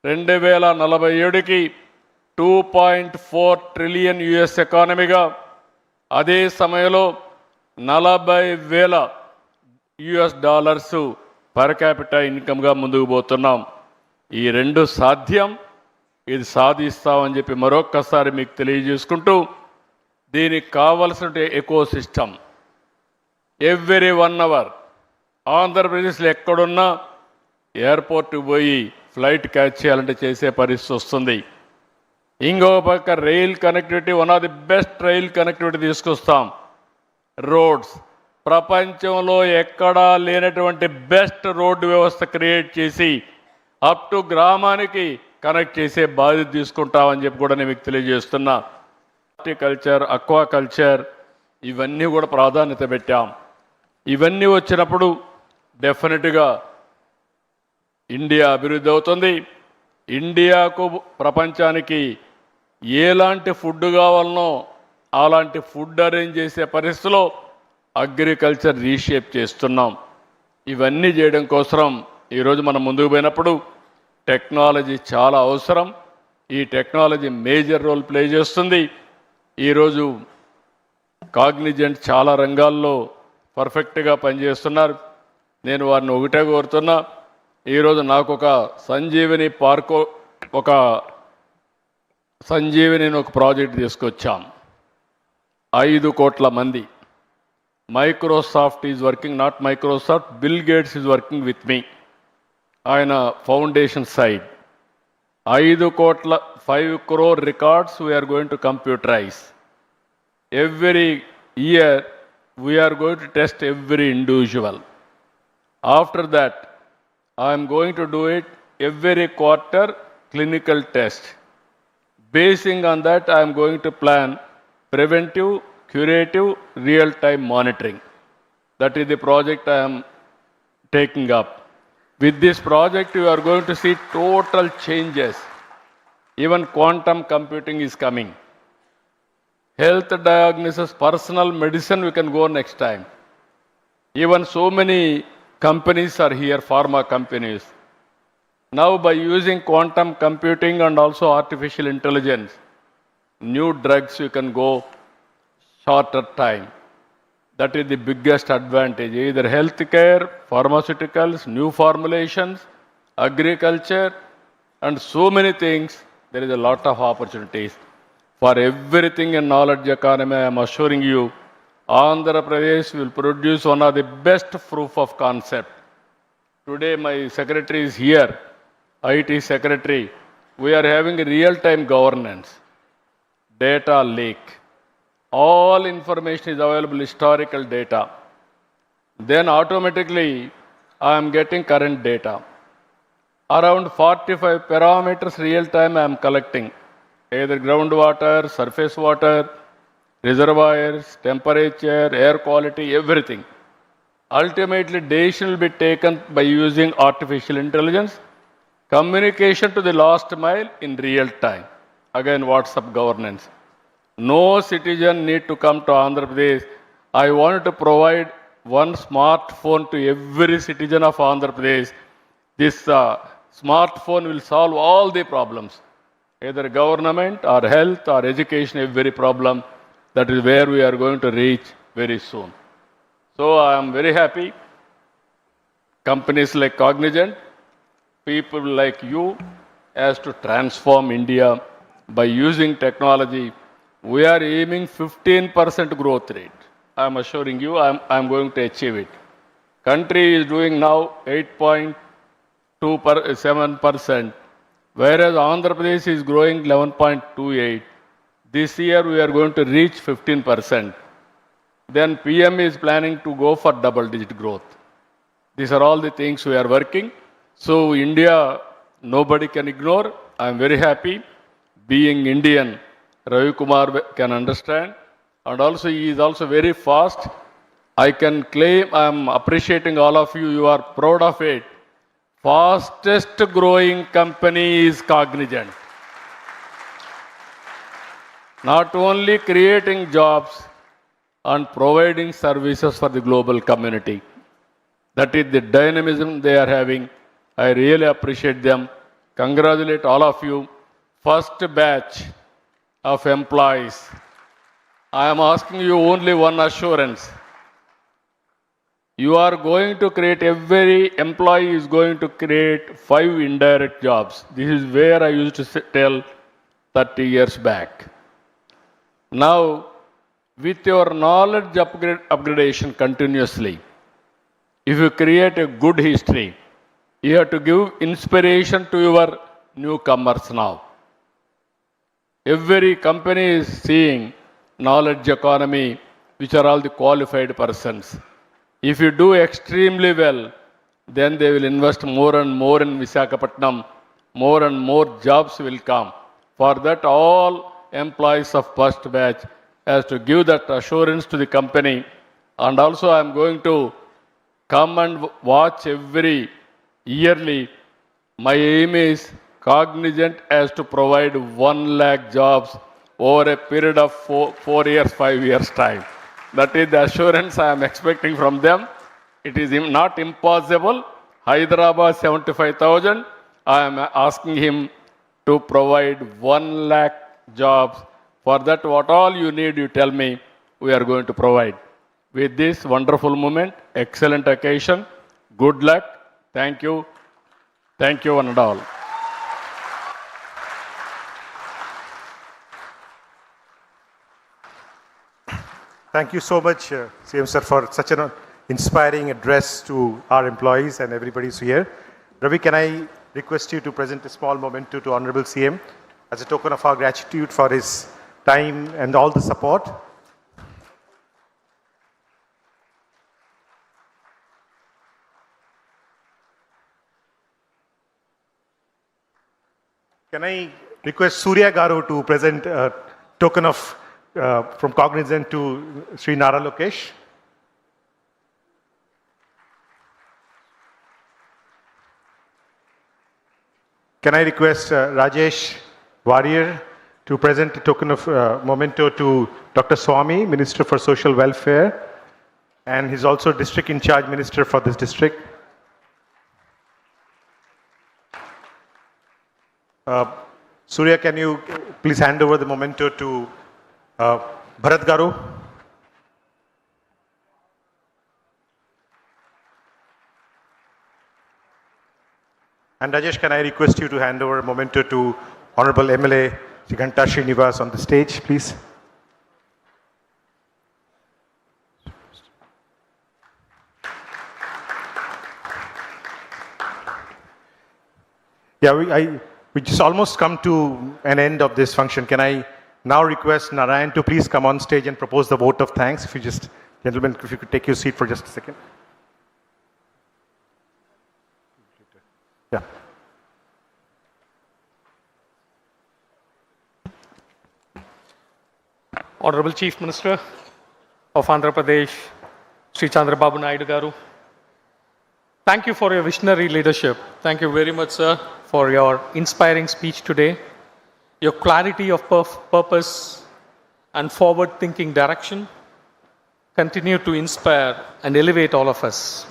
2047కి 2.4 ట్రిలియన్ యుఎస్ ఎకానమీగా, అదే సమయంలో 40,000 యుఎస్ డాలర్స్ పర్ క్యాపిటల్ ఇన్కమ్గా ముందుకు పోతున్నాం. ఈ రెండు సాధ్యం, ఇది సాధిస్తామని చెప్పి మరొక్కసారి మీకు తెలియజేసుకుంటూ, దీనికి కావలసిన ఎకో సిస్టమ్ ఎవ్రీ 1 అవర్ ఆంధ్రప్రదేశ్లో ఎక్కడున్నా ఎయిర్పోర్ట్కి పోయి ఫ్లైట్ క్యాచ్ చేయాలంటే చేసే పరిస్థితి వస్తుంది. ఇంకో పక్క rail connectivity, one of the best rail connectivity తీసుకొస్తాం. రోడ్స్ ప్రపంచంలో ఎక్కడా లేనటువంటి బెస్ట్ రోడ్డు వ్యవస్థ క్రియేట్ చేసి అప్ టు గ్రామానికి కనెక్ట్ చేసే బాధ్యత తీసుకుంటామని చెప్పి కూడా నేను మీకు తెలియజేస్తున్నా. హార్టికల్చర్, అక్వాకల్చర్ ఇవన్నీ కూడా ప్రాధాన్యత పెట్టాం. ఇవన్నీ వచ్చినప్పుడు డెఫినెట్గా ఇండియా అభివృద్ధి అవుతుంది. ఇండియాకు ప్రపంచానికి ఎలాంటి ఫుడ్ కావాలనో అలాంటి ఫుడ్ అరేంజ్ చేసే పరిస్థితిలో అగ్రికల్చర్ రీషేప్ చేస్తున్నాం. ఇవన్నీ చేయడం కోసం ఈరోజు మనం ముందుకు పోయినప్పుడు టెక్నాలజీ చాలా అవసరం. ఈ టెక్నాలజీ మేజర్ రోల్ ప్లే చేస్తుంది. ఈరోజు కాగ్నిజెంట్ చాలా రంగాల్లో పర్ఫెక్ట్గా పనిచేస్తున్నారు. నేను వారిని ఒకటే కోరుతున్నా, ఈరోజు నాకు ఒక సంజీవిని పార్కు, ఒక సంజీవిని ఒక ప్రాజెక్ట్ తీసుకొచ్చాం. 5 కోట్ల మంది. Microsoft is working, not Microsoft, Bill Gates is working with me. ఆయన foundation side 5 crore records we're going to computerise. Every year we're going to test every individual. After that I'm going to do it every quarter clinical test. Basing on that, I am going to plan preventive, curative, real-time monitoring. That is the project I am taking up. With this project, you are going to see total changes. Even quantum computing is coming. Health diagnosis, personal medicine, we can go next time. Even so many companies are here, pharma companies. Now, by using quantum computing and also artificial intelligence, new drugs you can go shorter time. That is the biggest advantage. Either healthcare, pharmaceuticals, new formulations, agriculture, and so many things. There is a lot of opportunities. For everything in knowledge economy, I am assuring you, Andhra Pradesh will produce one of the best proof of concept. Today, my secretary is here. IT secretary, we are having a real-time governance, data lake. All information is available, historical data. Then automatically, I am getting current data. Around 45 parameters real-time I am collecting, either groundwater, surface water, reservoirs, temperature, air quality, everything. Ultimately, decision will be taken by using artificial intelligence. Communication to the last mile in real time. Again, WhatsApp governance. No citizen need to come to Andhra Pradesh. I want to provide one smartphone to every citizen of Andhra Pradesh. This smartphone will solve all the problems, either government or health or education, every problem. That is where we are going to reach very soon. So I am very happy. Companies like Cognizant, people like you, as to transform India by using technology. We are aiming 15% growth rate. I am assuring you, I am going to achieve it. Country is doing now 8.27%. whereas Andhra Pradesh is growing 11.28. This year we are going to reach 15%. Then PM is planning to go for double-digit growth. These are all the things we are working. So India, nobody can ignore. I am very happy. Being Indian, Ravi Kumar can understand. And also he is also very fast. I can claim, I am appreciating all of you. You are proud of it. Fastest growing company is Cognizant. Not only creating jobs and providing services for the global community. That is the dynamism they are having. I really appreciate them. Congratulate all of you. First batch of employees. I am asking you only one assurance. You are going to create, every employee is going to create 5 indirect jobs. This is where I used to tell 30 years back. Now, with your knowledge upgradation continuously, if you create a good history, you have to give inspiration to your newcomers now. Every company is seeing knowledge economy, which are all the qualified persons. If you do extremely well, then they will invest more and more in Visakhapatnam. More and more jobs will come. For that, all employees of first batch has to give that assurance to the company. And also I am going to come and watch every yearly. My aim is Cognizant has to provide 1 lakh jobs over a period of 4 years, 5 years time. That is the assurance I am expecting from them. It is not impossible. Hyderabad 75,000. I am asking him to provide 1 lakh jobs. For that, what all you need, you tell me, we are going to provide. With this wonderful moment, excellent occasion, good luck. Thank you. Thank you one and all. Thank you so much, CM sir, for such an inspiring address to our employees and everybody who's here. Ravi, can I request you to present a small memento to Honorable CM as a token of our gratitude for his time and all the support. Can I request Surya Garu to present a token of from Cognizant to Sri Nara Lokesh? Can I request Rajesh Warrior to present a token of memento to Dr. Swami, Minister for Social Welfare, and he's also District in Charge Minister for this district. Surya, can you please hand over the memento to Bharat Garu? And Rajesh, can I request you to hand over a memento to Honorable MLA Ghanta Srinivas on the stage, please? Yeah, we just almost come to an end of this function. Can I now request Narayan to please come on stage and propose the vote of thanks? If you just, gentlemen, if you could take your seat for just a second. Yeah. Honorable Chief Minister of Andhra Pradesh, Sri Chandrababu Naidu Garu, thank you for your visionary leadership. Thank you very much, sir, for your inspiring speech today, your clarity of purpose and forward-thinking direction continue to inspire and elevate all of us.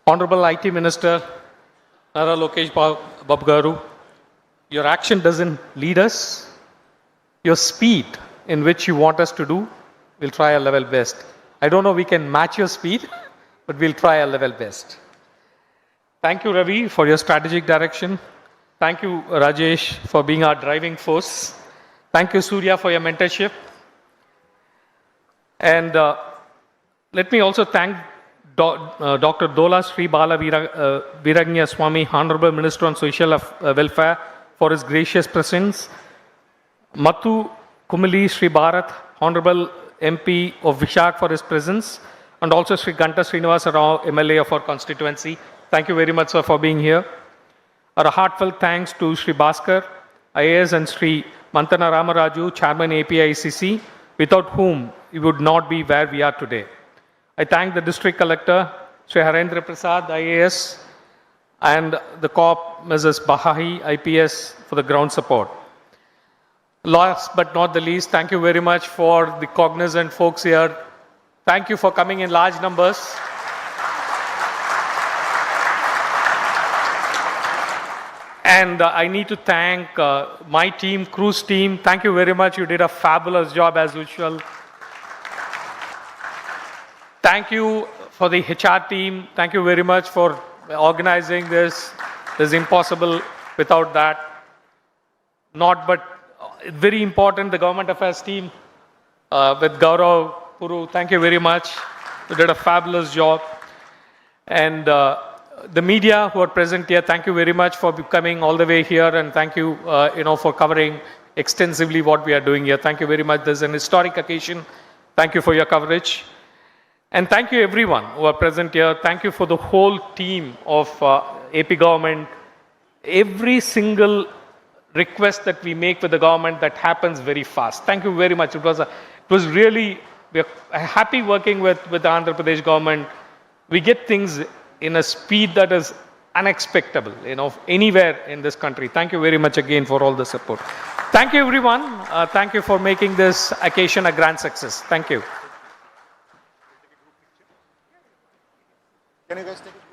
Honorable IT Minister Nara Lokesh Babu Garu, your action doesn't lead us. Your speed in which you want us to do, we'll try our level best. I don't know we can match your speed, but we'll try our level best. Thank you, Ravi, for your strategic direction. Thank you, Rajesh, for being our driving force. Thank you, Surya, for your mentorship. And let me also thank Dr. Dola Sri Bala Viragnya Swami, Honorable Minister on Social Welfare, for his gracious presence. Mathu Kumali Sri Bharat, Honorable MP of Vishak, for his presence, and also Sri Ganta Srinivasa Rao, MLA of our constituency. Thank you very much, sir, for being here. Our heartfelt thanks to Sri Bhaskar, IAS, and Sri Mantana Ramaraju, Chairman APICC, without whom we would not be where we are today. I thank the District Collector, Sri Harendra Prasad, IAS, and the COP, Mrs. Bahahi, IPS, for the ground support. Last but not the least, thank you very much for the cognizant folks here. Thank you for coming in large numbers. And I need to thank my team, cruise team. Thank you very much. You did a fabulous job as usual. Thank you for the HR team. Thank you very much for organizing this. This is impossible without that. Not but very important, the government affairs team with Gaurav Puru. Thank you very much. You did a fabulous job. And the media who are present here, thank you very much for coming all the way here, and thank you, for covering extensively what we are doing here. Thank you very much. This is an historic occasion. Thank you for your coverage. And thank you everyone who are present here. Thank you for the whole team of AP government. Every single request that we make with the government, that happens very fast. Thank you very much. It was really, we are happy working with the Andhra Pradesh government. We get things in a speed that is unexpected, anywhere in this country. Thank you very much again for all the support. Thank you everyone. Thank you for making this occasion a grand success. Thank you. Can you guys take a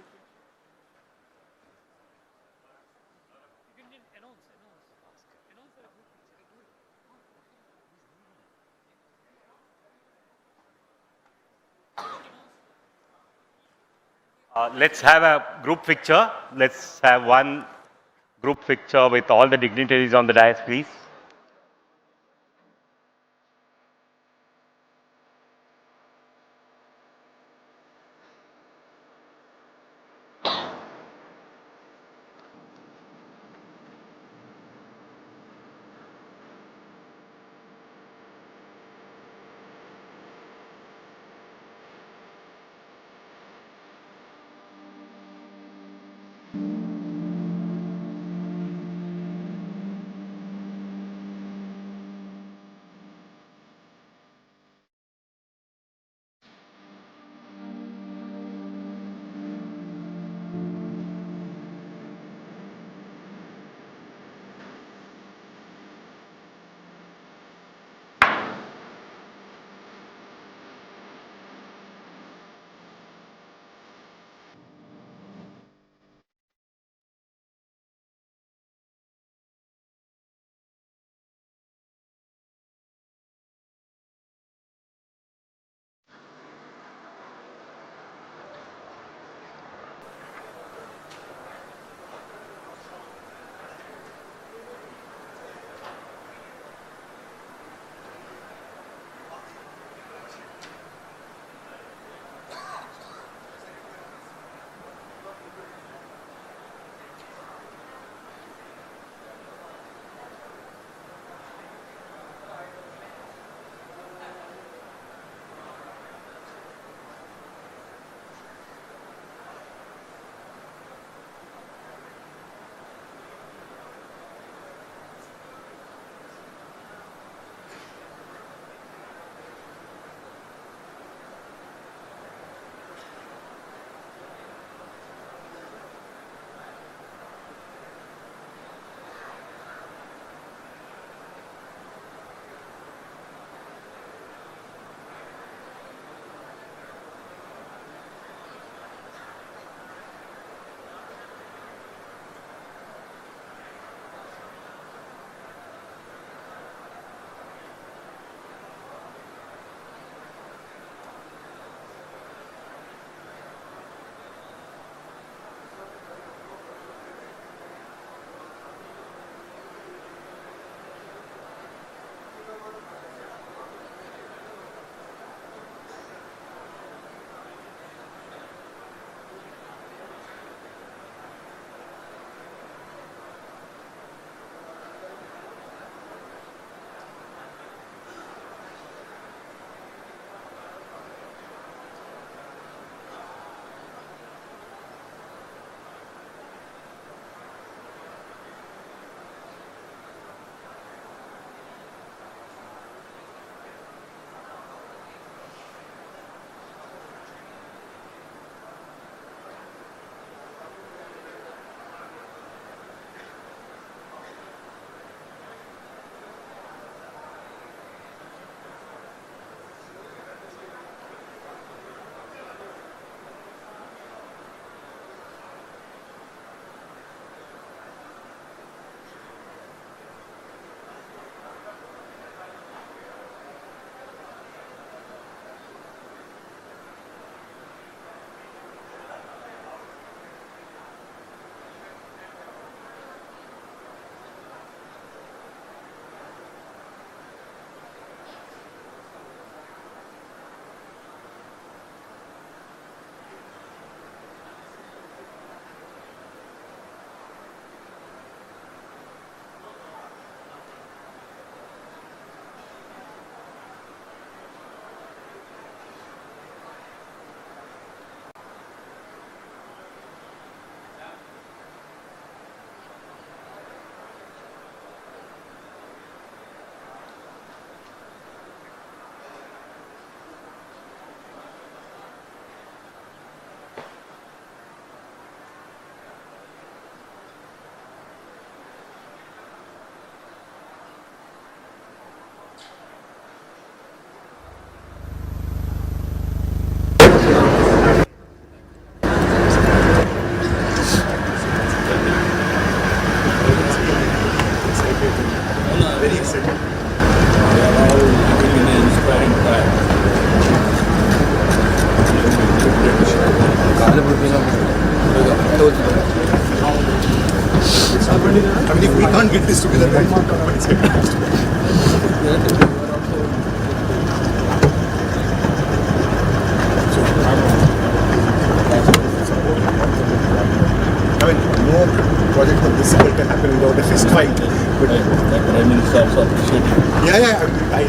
Let's have a group picture. Let's have one group picture with all the dignitaries on the dais, please. We are all living in an inspiring time. I mean, if we can't get this together, then companies get it together. I mean, no project of this scale can happen without a fist fight. But The Prime Minister also appreciated. yeah, I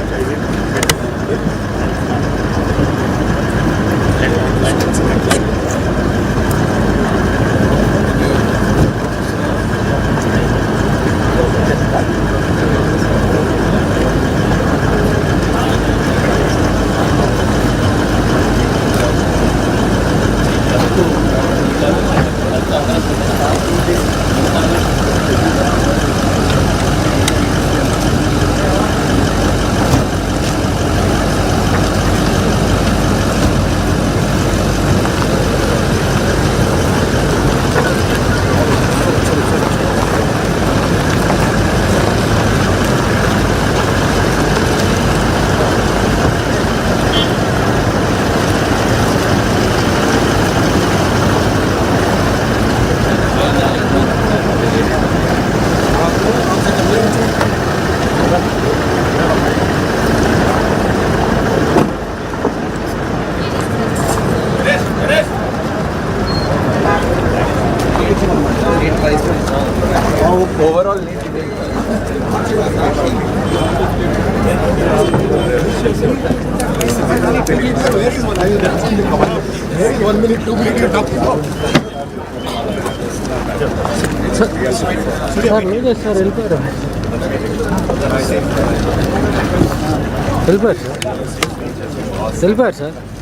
వెళ్ళిపోయారు sir